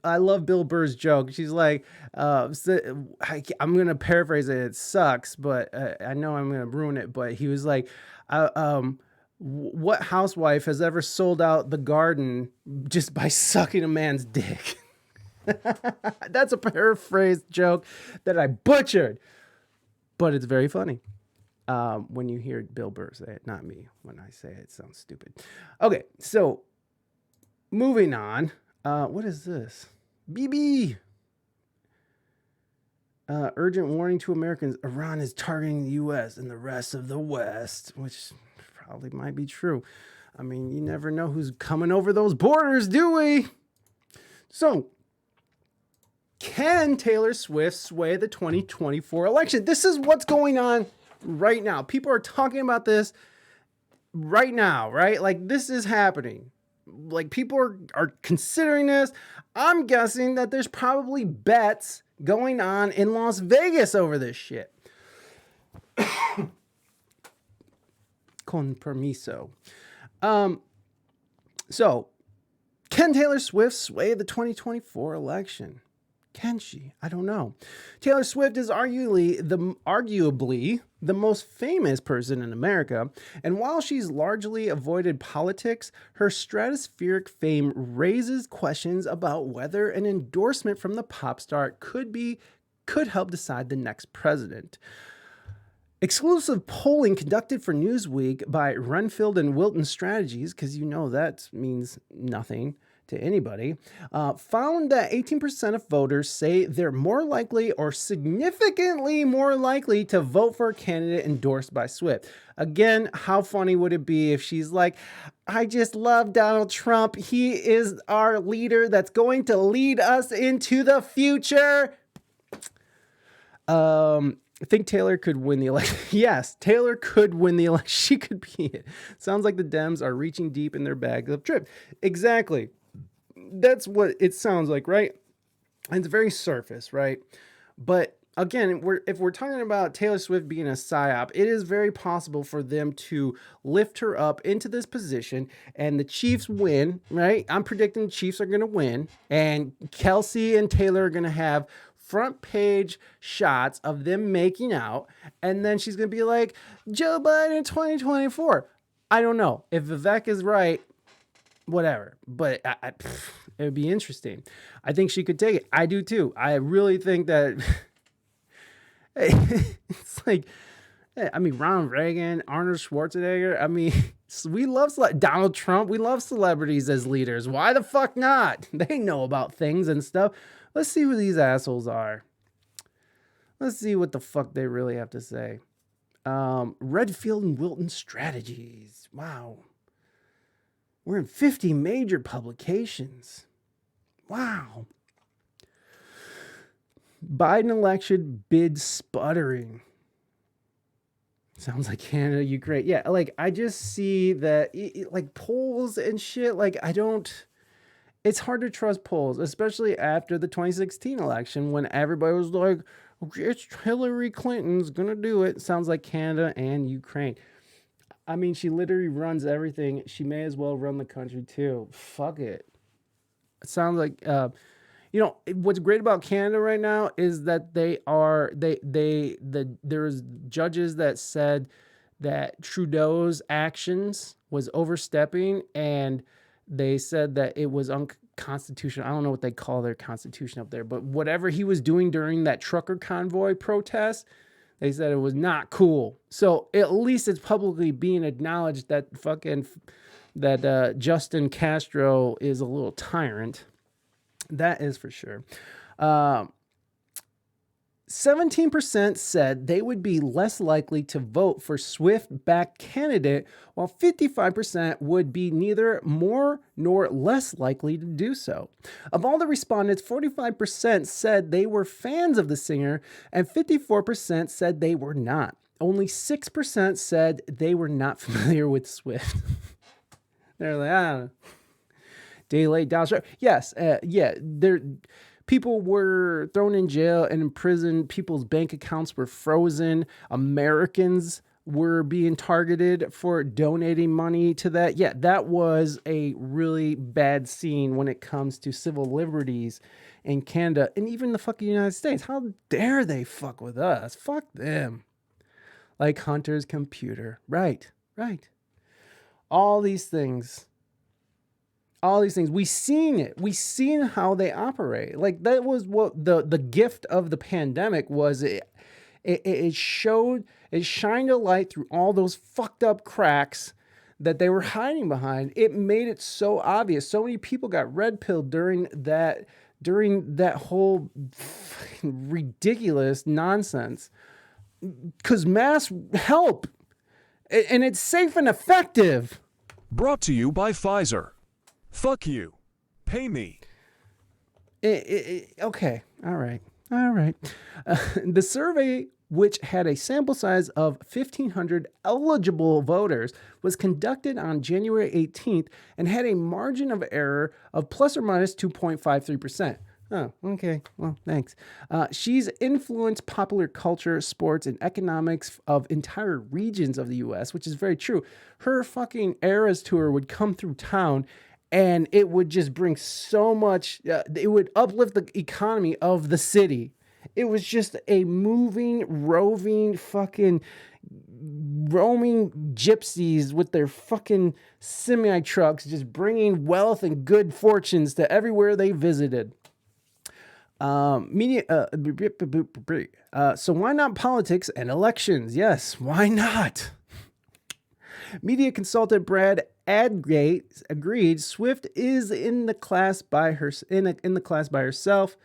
Bill Burr's joke. She's like, I'm going to paraphrase it. It sucks, but I know I'm going to ruin it. But he was like, what housewife has ever sold out the garden just by sucking a man's dick? That's a paraphrased joke that I butchered, but it's very funny. When you hear Bill Burr say it, not me. When I say it, it sounds stupid. Okay, so moving on. What is this? BB. Urgent warning to Americans. Iran is targeting the U.S. and the rest of the West, which probably might be true. I mean, you never know who's coming over those borders, do we? So, can Taylor Swift sway the 2024 election? This is what's going on right now. People are talking about this right now, right? Like, this is happening. Like, people are considering this. I'm guessing that there's probably bets going on in Las Vegas over this shit. Con permiso. So, can Taylor Swift sway the 2024 election? Can she? I don't know. Taylor Swift is arguably the most famous person in America, and while she's largely avoided politics, her stratospheric fame raises questions about whether an endorsement from the pop star could help decide the next president. Exclusive polling conducted for Newsweek by Renfield and Wilton Strategies, because you know that means nothing, to anybody, found that 18% of voters say they're more likely or significantly more likely to vote for a candidate endorsed by Swift. Again, how funny would it be if she's like, I just love Donald Trump. He is our leader that's going to lead us into the future. I think Taylor could win the election. Yes, Taylor could win the election. She could be it. Sounds like the Dems are reaching deep in their bag of trip. Exactly. That's what it sounds like, right? And it's very surface, right? But again, if we're talking about Taylor Swift being a psyop, it is very possible for them to lift her up into this position and the Chiefs win, right? I'm predicting the Chiefs are going to win, and Kelsey and Taylor are going to have front page shots of them making out, and then she's going to be like, Joe Biden 2024. I don't know. If Vivek is right, whatever. But it would be interesting. I think she could take it. I do too. I really think that it's like, I mean, Ronald Reagan, Arnold Schwarzenegger. I mean, we love Donald Trump. We love celebrities as leaders. Why the fuck not? They know about things and stuff. Let's see who these assholes are. Let's see what the fuck they really have to say. Redfield and Wilton Strategies. Wow. We're in 50 major publications. Wow. Biden election bid sputtering. Sounds like Canada, Ukraine. Yeah, like I just see that like polls and shit. Like it's hard to trust polls, especially after the 2016 election when everybody was like, it's Hillary Clinton's gonna do it. Sounds like Canada and Ukraine. I mean, she literally runs everything. She may as well run the country too. Fuck it. It sounds like, what's great about Canada right now is that there's judges that said that Trudeau's actions was overstepping, and they said that it was unconstitutional. I don't know what they call their constitution up there, but whatever he was doing during that trucker convoy protest, they said it was not cool. So at least it's publicly being acknowledged that Justin Castro is a little tyrant. That is for sure. 17% said they would be less likely to vote for Swift-backed candidate, while 55% would be neither more nor less likely to do so. Of all the respondents, 45% said they were fans of the singer, and 54% said they were not. Only 6% said they were not familiar with Swift. They're like, I don't know. Day late, down short. Yes, people were thrown in jail and in prison. People's bank accounts were frozen. Americans were being targeted for donating money to that. Yeah, that was a really bad scene when it comes to civil liberties in Canada and even the fucking United States. How dare they fuck with us? Fuck them. Like Hunter's computer. Right. All these things. We seen it. We seen how they operate. Like that was what the gift of the pandemic was. It shined a light through all those fucked up cracks that they were hiding behind. It made it so obvious. So many people got red pilled during that whole ridiculous nonsense. Because masks help, and it's safe and effective. Brought to you by Pfizer. Fuck you. Pay me. Okay. All right. The survey, which had a sample size of 1,500 eligible voters, was conducted on January 18th and had a margin of error of plus or minus 2.53%. Oh, okay. Well, thanks. She's influenced popular culture, sports, and economics of entire regions of the U.S., which is very true. Her fucking Eras tour would come through town, and it would just bring so much, it would uplift the economy of the city. It was just a moving, roving, fucking roaming gypsies with their fucking semi-trucks, just bringing wealth and good fortunes to everywhere they visited. So why not politics and elections? Yes, why not? Media consultant Brad Adgate agreed Swift is in the class by herself.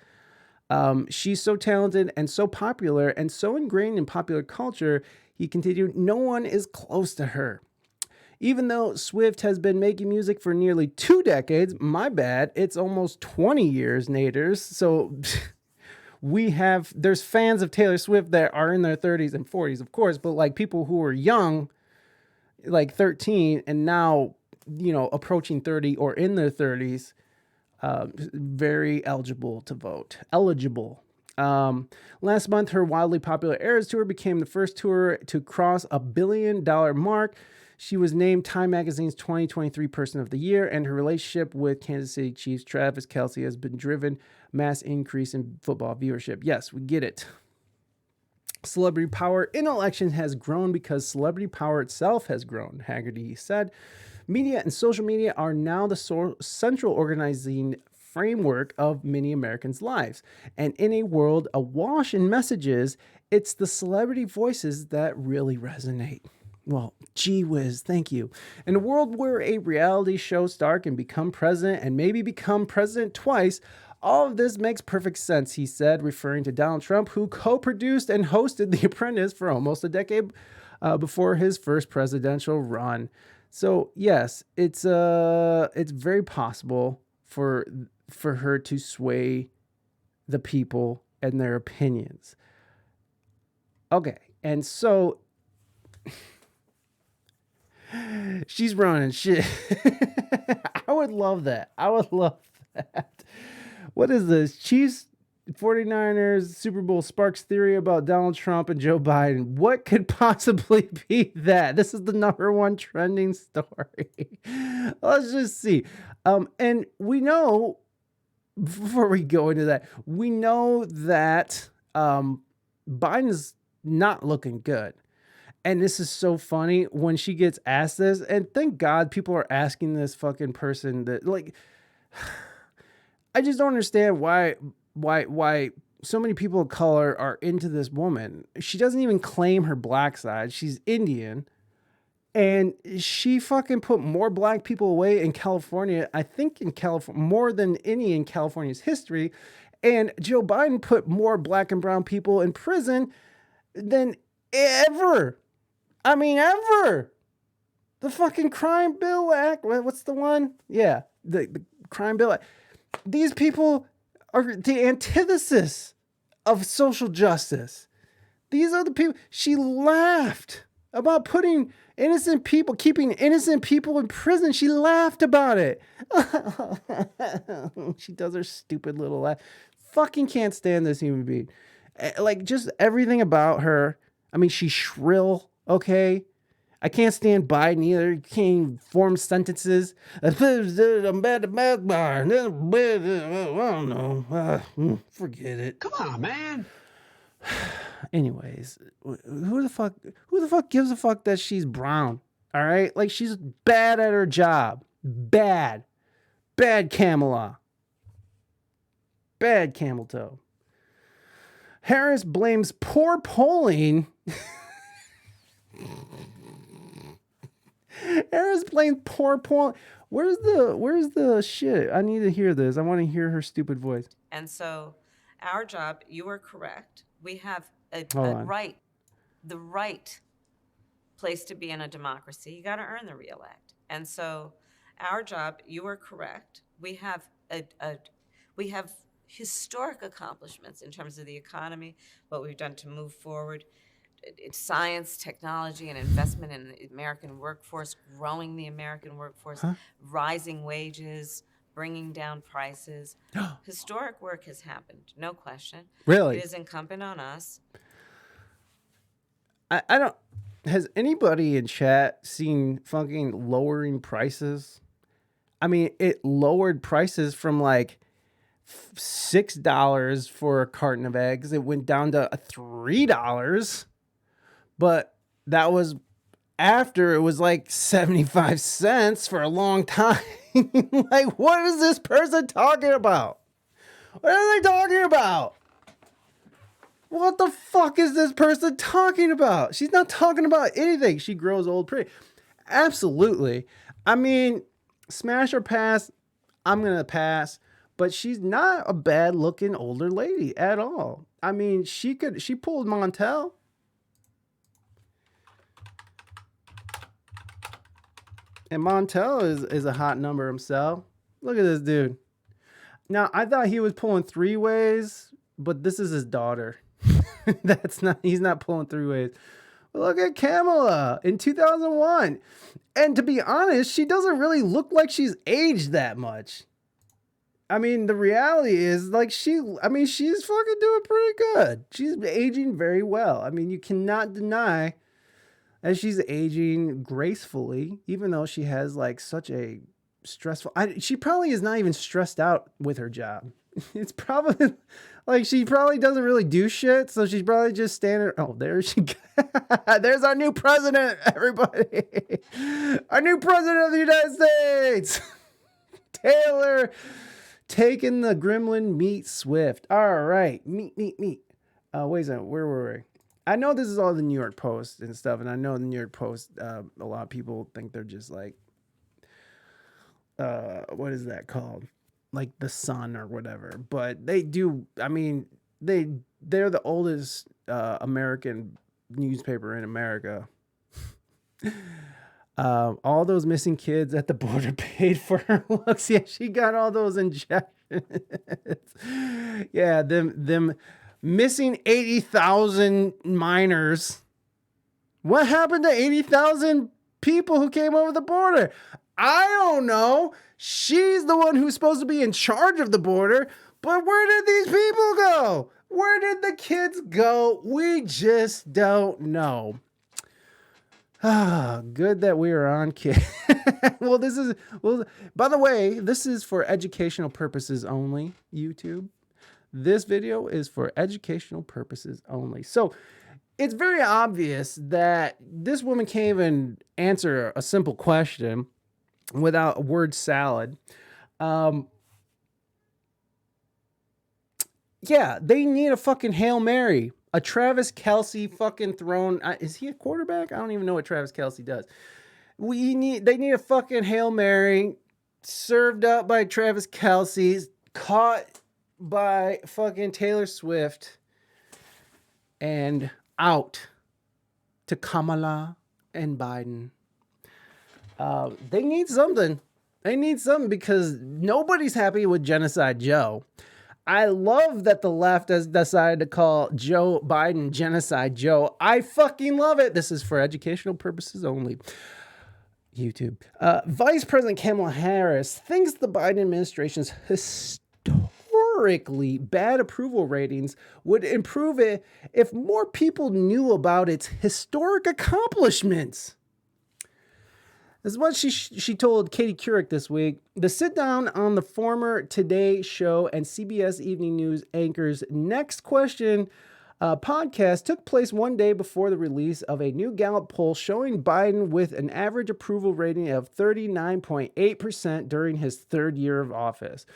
She's so talented and so popular and so ingrained in popular culture, he continued, no one is close to her. Even though Swift has been making music for nearly 2 decades, my bad, it's almost 20 years, Naders. So there's fans of Taylor Swift that are in their 30s and 40s, of course, but like people who are young, like 13 and now, approaching 30 or in their 30s, very eligible to vote. Last month, her wildly popular Eras Tour became the first tour to cross $1 billion mark. She was named Time Magazine's 2023 Person of the Year, and her relationship with Kansas City Chiefs Travis Kelce has been driven mass increase in football viewership. Yes, we get it. Celebrity power in elections has grown because celebrity power itself has grown, Haggerty said. Media and social media are now the central organizing framework of many Americans' lives. And in a world awash in messages, it's the celebrity voices that really resonate. Well, gee whiz, thank you. In a world where a reality show star can become president and maybe become president twice, all of this makes perfect sense, he said, referring to Donald Trump, who co-produced and hosted The Apprentice for almost a decade before his first presidential run. So yes, it's very possible for her to sway the people and their opinions. Okay, and so she's running shit. I would love that. What is this? Chiefs, 49ers, Super Bowl sparks theory about Donald Trump and Joe Biden. What could possibly be that? This is the #1 trending story. Let's just see. And we know, before we go into that, we know that Biden's not looking good. And this is so funny when she gets asked this, and thank God people are asking this fucking person that, like, I just don't understand why so many people of color are into this woman. She doesn't even claim her black side. She's Indian. And she fucking put more black people away in California, I think in California, more than any in California's history. And Joe Biden put more black and brown people in prison than ever. I mean, ever. The fucking Crime Bill Act. What's the one? Yeah, the Crime Bill Act. These people are the antithesis of social justice. These are the people. She laughed about keeping innocent people in prison. She laughed about it. She does her stupid little laugh. Fucking can't stand this human being. Like, just everything about her. I mean, she's shrill, okay? I can't stand Biden either. He can't even form sentences. I don't know. Forget it. Come on, man. Anyways, who the fuck gives a fuck that she's brown? All right? Like, she's bad at her job. Bad Kamala. Bad camel toe. Harris blames poor polling. Harris blames poor polling. Where's the shit? I need to hear this. I want to hear her stupid voice. And so our job, you are correct. We have the right place to be in a democracy. You got to earn the reelect. And so our job, you are correct. We have historic accomplishments in terms of the economy, what we've done to move forward. It's science, technology, and investment in the American workforce, growing the American workforce, rising wages, bringing down prices. Historic work has happened, no question. Really? It is incumbent on us. I don't. Has anybody in chat seen fucking lowering prices? I mean, it lowered prices from like $6 for a carton of eggs. It went down to $3. But that was after it was like 75 cents for a long time. Like, what is this person talking about? What are they talking about? What the fuck is this person talking about? She's not talking about anything. She grows old pretty. Absolutely. I mean, smash or pass, I'm going to pass, but she's not a bad looking older lady at all. I mean, she pulled Montel. And Montel is a hot number himself. Look at this dude. Now, I thought he was pulling three ways, but this is his daughter. He's not pulling three ways. Look at Kamala in 2001. And to be honest, she doesn't really look like she's aged that much. I mean, the reality is like she's fucking doing pretty good. She's aging very well. I mean, you cannot deny that she's aging gracefully, even though she has like such a stressful, she probably is not even stressed out with her job. It's probably like she probably doesn't really do shit, so she's probably just standing. Oh, there she goes. There's our new president, everybody. Our new president of the United States. Taylor taking the gremlin meet Swift. All right, meet. Wait a second, where were we? I know this is all the New York Post and stuff, and I know the New York Post, a lot of people think they're just like, what is that called? Like the Sun or whatever. But they do, I mean, they're the oldest American newspaper in America. All those missing kids at the border paid for her looks. Yeah, she got all those injections. Yeah, them missing 80,000 minors. What happened to 80,000 people who came over the border? I don't know. She's the one who's supposed to be in charge of the border. But where did these people go? Where did the kids go? We just don't know. Ah, good that we are on kid. Well, by the way, this is for educational purposes only, YouTube. This video is for educational purposes only. So it's very obvious that this woman can't even answer a simple question without a word salad. Yeah, they need a fucking Hail Mary. A Travis Kelce fucking thrown. Is he a quarterback? I don't even know what Travis Kelce does. They need a fucking Hail Mary served up by Travis Kelce, caught by fucking Taylor Swift, and out to Kamala and Biden. They need something. They need something because nobody's happy with Genocide Joe. I love that the left has decided to call Joe Biden Genocide Joe. I fucking love it. This is for educational purposes only. YouTube. Vice President Kamala Harris thinks the Biden administration's historically bad approval ratings would improve it if more people knew about its historic accomplishments. This is what she told Katie Couric this week. The sit down on the former Today Show and CBS Evening News anchor's Next Question podcast took place one day before the release of a new Gallup poll showing Biden with an average approval rating of 39.8% during his third year of office.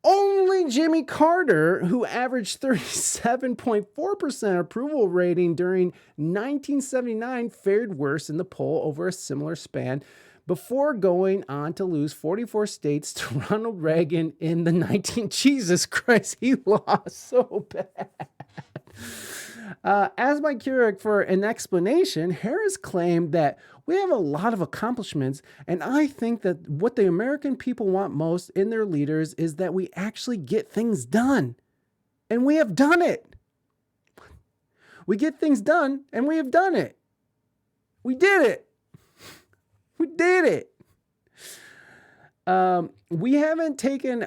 Only Jimmy Carter, who averaged 37.4% approval rating during 1979, fared worse in the poll over a similar span before going on to lose 44 states to Ronald Reagan in the Jesus Christ, he lost so bad. As by Couric for an explanation, Harris claimed that we have a lot of accomplishments, and I think that what the American people want most in their leaders is that we actually get things done. And we have done it. We get things done, and we have done it. We did it. We did it. We haven't taken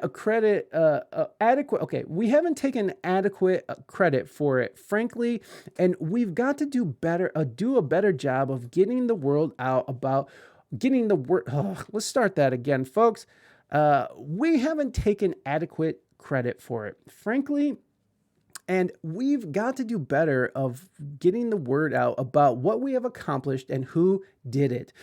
we haven't taken adequate credit for it, frankly, and we've got to do a better job of getting the word out about getting the word. Let's start that again, folks. We haven't taken adequate credit for it, frankly, and we've got to do better of getting the word out about what we have accomplished and who did it.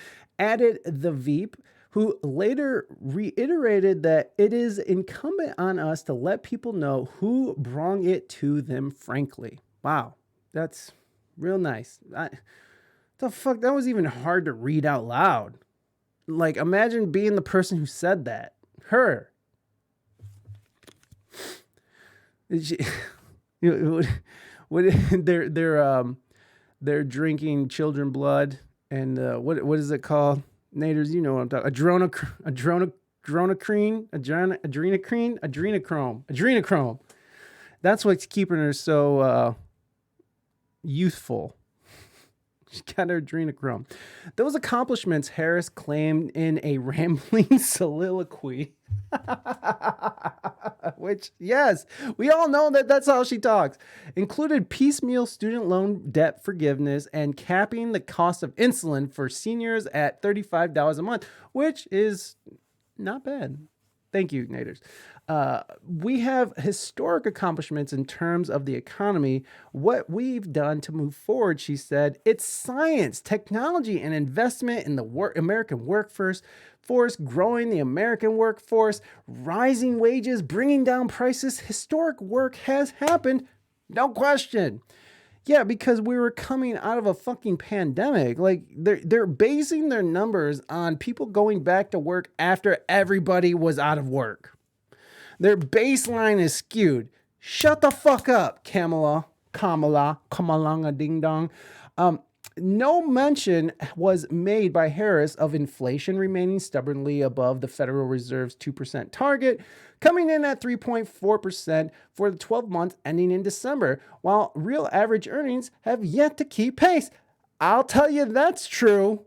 Added the Veep, who later reiterated that it is incumbent on us to let people know who brought it to them, frankly. Wow, that's real nice. The fuck? That was even hard to read out loud. Like, imagine being the person who said that. Her. She, what they're drinking children blood and what is it called? Naders, you know what I'm talking. Adrenochrome. That's what's keeping her so youthful. She got her adrenochrome. Those accomplishments, Harris claimed in a rambling soliloquy. Which, yes, we all know that that's how she talks. Included piecemeal student loan debt forgiveness and capping the cost of insulin for seniors at $35 a month, which is not bad. Thank you, Naders. We have historic accomplishments in terms of the economy. What we've done to move forward, she said, it's science, technology, and investment in the American workforce, growing the American workforce, rising wages, bringing down prices. Historic work has happened. No question. Yeah, because we were coming out of a fucking pandemic. Like they're basing their numbers on people going back to work after everybody was out of work. Their baseline is skewed. Shut the fuck up, Kamalanga Ding Dong. No mention was made by Harris of inflation remaining stubbornly above the Federal Reserve's 2% target, coming in at 3.4% for the 12 months ending in December, while real average earnings have yet to keep pace. I'll tell you that's true.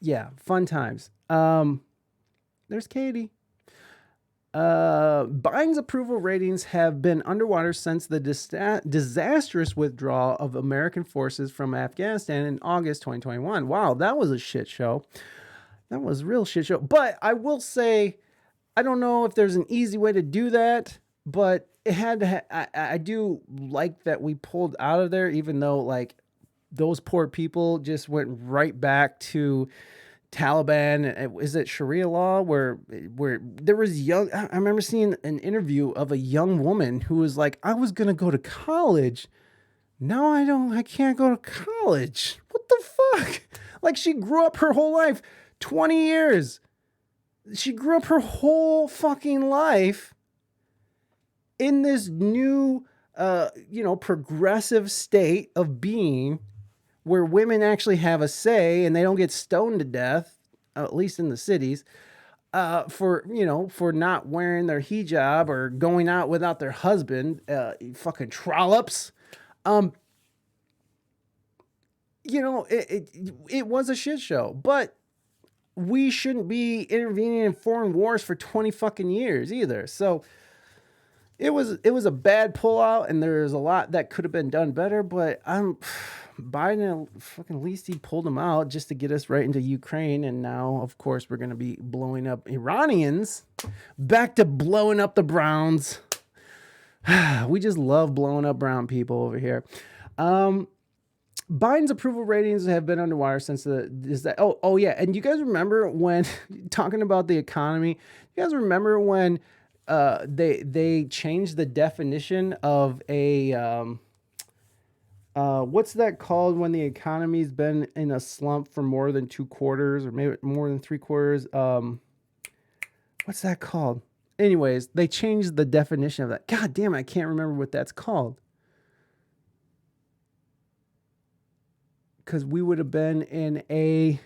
Yeah, fun times. There's Katie. Biden's approval ratings have been underwater since the disastrous withdrawal of American forces from Afghanistan in August 2021. Wow, that was a shit show. That was a real shit show. But I will say, I don't know if there's an easy way to do that, but it had to. I do like that we pulled out of there, even though like those poor people just went right back to Taliban. Is it Sharia law where there was young? I remember seeing an interview of a young woman who was like, I was gonna go to college. Now I can't go to college. What the fuck? Like she grew up her whole life, 20 years. She grew up her whole fucking life in this new progressive state of being where women actually have a say and they don't get stoned to death, at least in the cities, for not wearing their hijab or going out without their husband, fucking trollops. It was a shit show, but we shouldn't be intervening in foreign wars for 20 fucking years either. So it was a bad pullout, and there's a lot that could have been done better, but Biden, fucking at least he pulled them out just to get us right into Ukraine. And now, of course, we're going to be blowing up Iranians. Back to blowing up the Browns. We just love blowing up brown people over here. Biden's approval ratings have been underwater since oh yeah. And you guys remember when talking about the economy, you guys remember when they changed the definition of a what's that called when the economy's been in a slump for more than 2 quarters or maybe more than 3 quarters? What's that called? Anyways, they changed the definition of that. God damn, I can't remember what that's called. Because we would have been in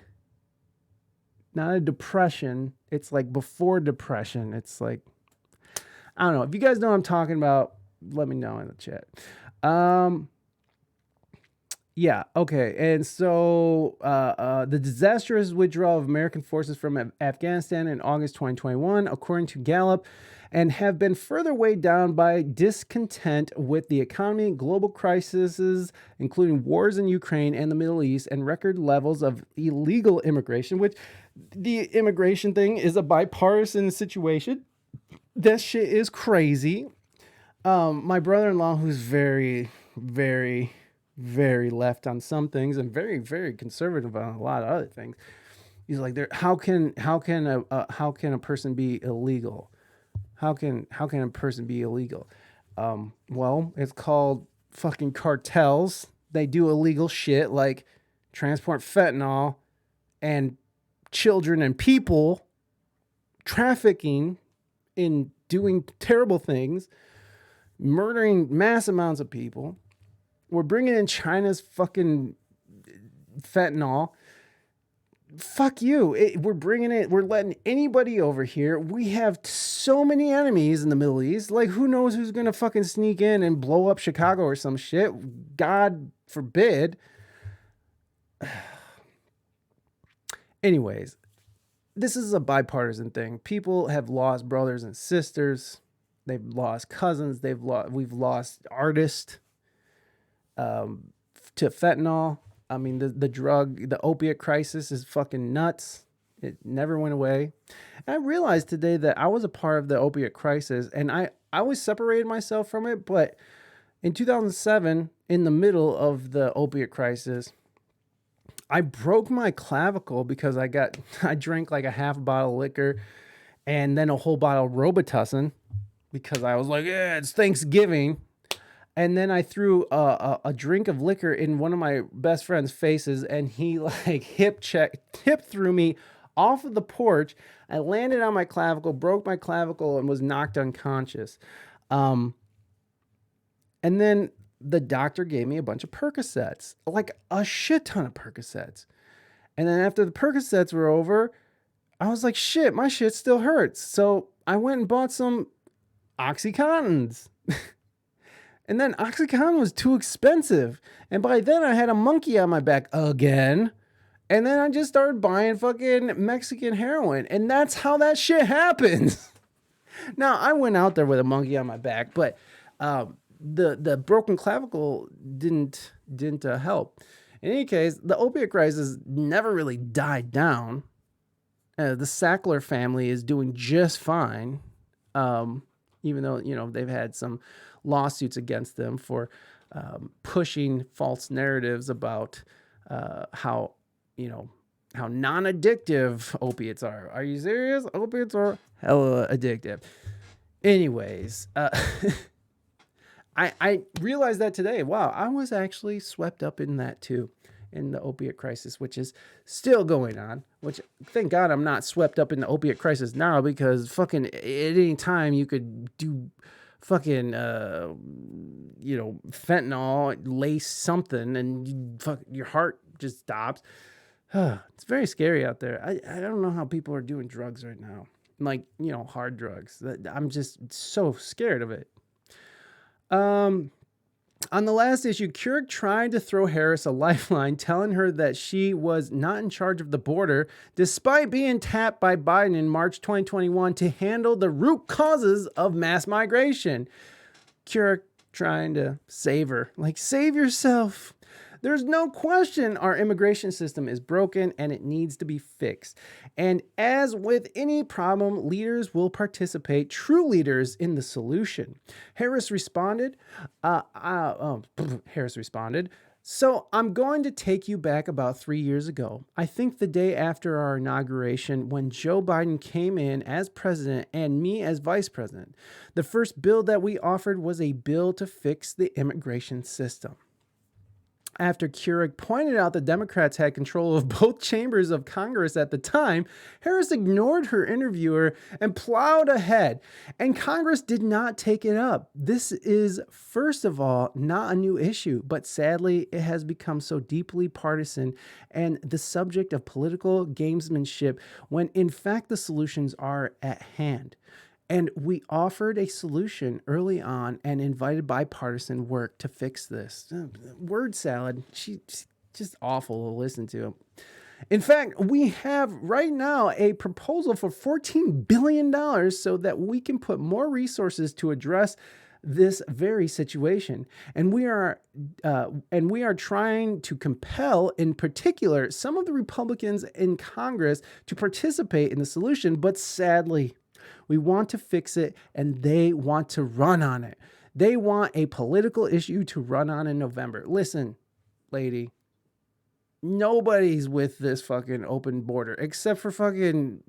not a depression. It's like before depression. It's like, I don't know. If you guys know what I'm talking about, let me know in the chat. Yeah, okay. And so the disastrous withdrawal of American forces from Afghanistan in August 2021, according to Gallup, and have been further weighed down by discontent with the economy, global crises, including wars in Ukraine and the Middle East, and record levels of illegal immigration, which the immigration thing is a bipartisan situation. That shit is crazy. My brother-in-law, who's very, very, very left on some things and very, very conservative on a lot of other things, he's like, how can a person be illegal? How can a person be illegal? Well, it's called fucking cartels. They do illegal shit like transport fentanyl and children and people, trafficking in doing terrible things, murdering mass amounts of people. We're bringing in China's fucking fentanyl. Fuck you. We're bringing it. We're letting anybody over here. We have so many enemies in the Middle East. Like, who knows who's going to fucking sneak in and blow up Chicago or some shit? God forbid. Anyways, this is a bipartisan thing. People have lost brothers and sisters. They've lost cousins. We've lost artists to fentanyl. I mean, the opiate crisis is fucking nuts. It never went away. And I realized today that I was a part of the opiate crisis, and I always separated myself from it. But in 2007, in the middle of the opiate crisis, I broke my clavicle because I drank like a half bottle of liquor and then a whole bottle of Robitussin because I was like, yeah, it's Thanksgiving. And then I threw a drink of liquor in one of my best friend's faces, and he like hip threw me off of the porch. I landed on my clavicle, broke my clavicle, and was knocked unconscious. And then the doctor gave me a bunch of Percocets, like a shit ton of Percocets. And then after the Percocets were over, I was like, shit, my shit still hurts. So I went and bought some Oxycontins. And then Oxycontin was too expensive. And by then I had a monkey on my back again. And then I just started buying fucking Mexican heroin. And that's how that shit happens. Now, I went out there with a monkey on my back, but the broken clavicle didn't help. In any case, the opiate crisis never really died down. The Sackler family is doing just fine. Even though, they've had some lawsuits against them for pushing false narratives about how non-addictive opiates are. Are you serious? Opiates are hella addictive. Anyways, I realized that today. Wow, I was actually swept up in that too, in the opiate crisis, which is still going on. Which, thank God I'm not swept up in the opiate crisis now, because fucking at any time you could do fucking fentanyl, lace something, and your heart just stops. It's very scary out there. I don't know how people are doing drugs right now, like hard drugs. I'm just so scared of it. On the last issue, Keurig tried to throw Harris a lifeline, telling her that she was not in charge of the border, despite being tapped by Biden in March 2021 to handle the root causes of mass migration. Keurig trying to save her. Like, save yourself. There's no question our immigration system is broken and it needs to be fixed. And as with any problem, leaders will participate, true leaders, in the solution. Harris responded, so I'm going to take you back about 3 years ago. I think the day after our inauguration, when Joe Biden came in as president and me as vice president. The first bill that we offered was a bill to fix the immigration system. After Keurig pointed out the Democrats had control of both chambers of Congress at the time, Harris ignored her interviewer and plowed ahead, and Congress did not take it up. This is, first of all, not a new issue, but sadly, it has become so deeply partisan and the subject of political gamesmanship when, in fact, the solutions are at hand. And we offered a solution early on and invited bipartisan work to fix this. Word salad, she's just awful to listen to. In fact, we have right now a proposal for $14 billion so that we can put more resources to address this very situation. And we are trying to compel, in particular, some of the Republicans in Congress to participate in the solution, but sadly, we want to fix it, and they want to run on it. They want a political issue to run on in November. Listen, lady, nobody's with this fucking open border except for fucking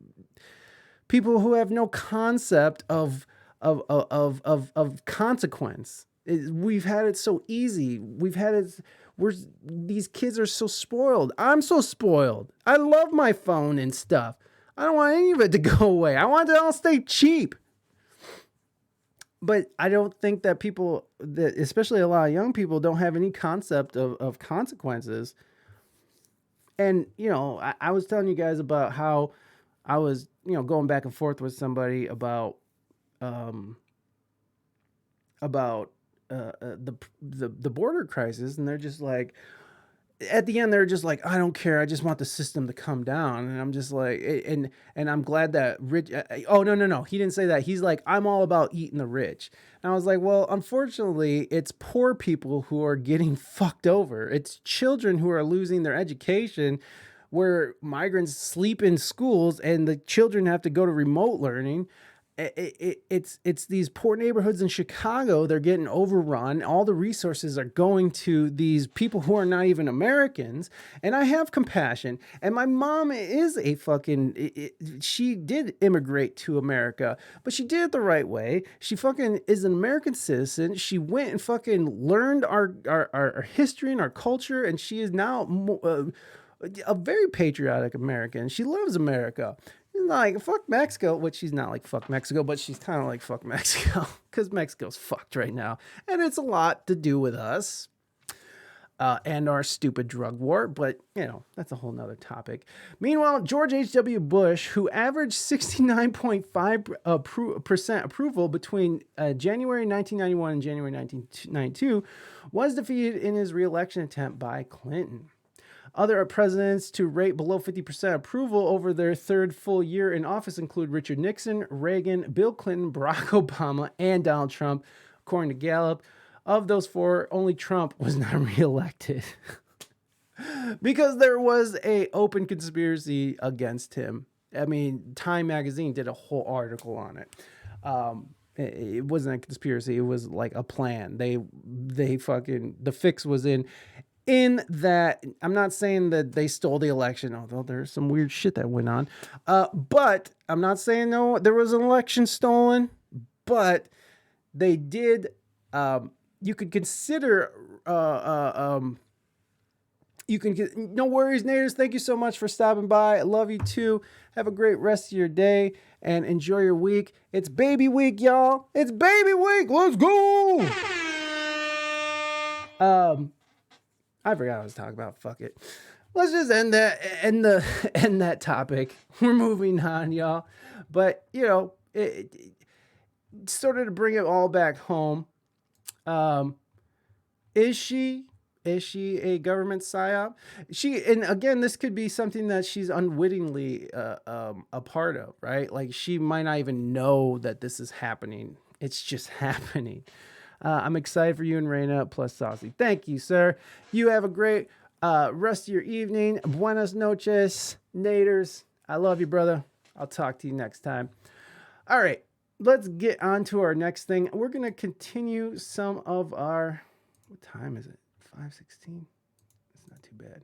people who have no concept of of consequence. We've had it so easy. These kids are so spoiled. I'm so spoiled. I love my phone and stuff. I don't want any of it to go away. I want it to all stay cheap. But I don't think that people, that especially a lot of young people, don't have any concept of consequences. And, I was telling you guys about how I was, going back and forth with somebody about the border crisis, and they're just like, at the end, they're just like, I don't care. I just want the system to come down. And I'm just like, and I'm glad that rich. Oh, no. He didn't say that. He's like, I'm all about eating the rich. And I was like, well, unfortunately, it's poor people who are getting fucked over. It's children who are losing their education, where migrants sleep in schools and the children have to go to remote learning. It's these poor neighborhoods in Chicago. They're getting overrun. All the resources are going to these people who are not even Americans. And I have compassion. And my mom is a fucking, she did immigrate to America, but she did it the right way. She fucking is an American citizen. She went and fucking learned our history and our culture. And she is now a very patriotic American. She loves America. Like, fuck Mexico, which she's not like fuck Mexico, but she's kind of like fuck Mexico, because Mexico's fucked right now. And it's a lot to do with us and our stupid drug war, but, that's a whole nother topic. Meanwhile, George H.W. Bush, who averaged 69.5% approval between January 1991 and January 1992, was defeated in his re-election attempt by Clinton. Other presidents to rate below 50% approval over their third full year in office include Richard Nixon, Reagan, Bill Clinton, Barack Obama, and Donald Trump. According to Gallup, of those four, only Trump was not reelected because there was a open conspiracy against him. I mean, Time magazine did a whole article on it. It wasn't a conspiracy. It was like a plan. The fix was in that. I'm not saying that they stole the election, although there's some weird shit that went on. But I'm not saying no, there was an election stolen, but they did. You could consider, no worries, Naders. Thank you so much for stopping by. I love you too. Have a great rest of your day and enjoy your week. It's baby week, y'all. It's baby week. Let's go. I forgot what I was talking about. Fuck it. Let's just end that topic. We're moving on, y'all. But, it sort of to bring it all back home. Is she a government psyop? And again, this could be something that she's unwittingly a part of, right? Like, she might not even know that this is happening. It's just happening. I'm excited for you and Raina plus Saucy. Thank you, sir. You have a great rest of your evening. Buenas noches, Naders. I love you, brother. I'll talk to you next time. All right, let's get on to our next thing. We're going to continue some of our... What time is it? 5:16? It's not too bad.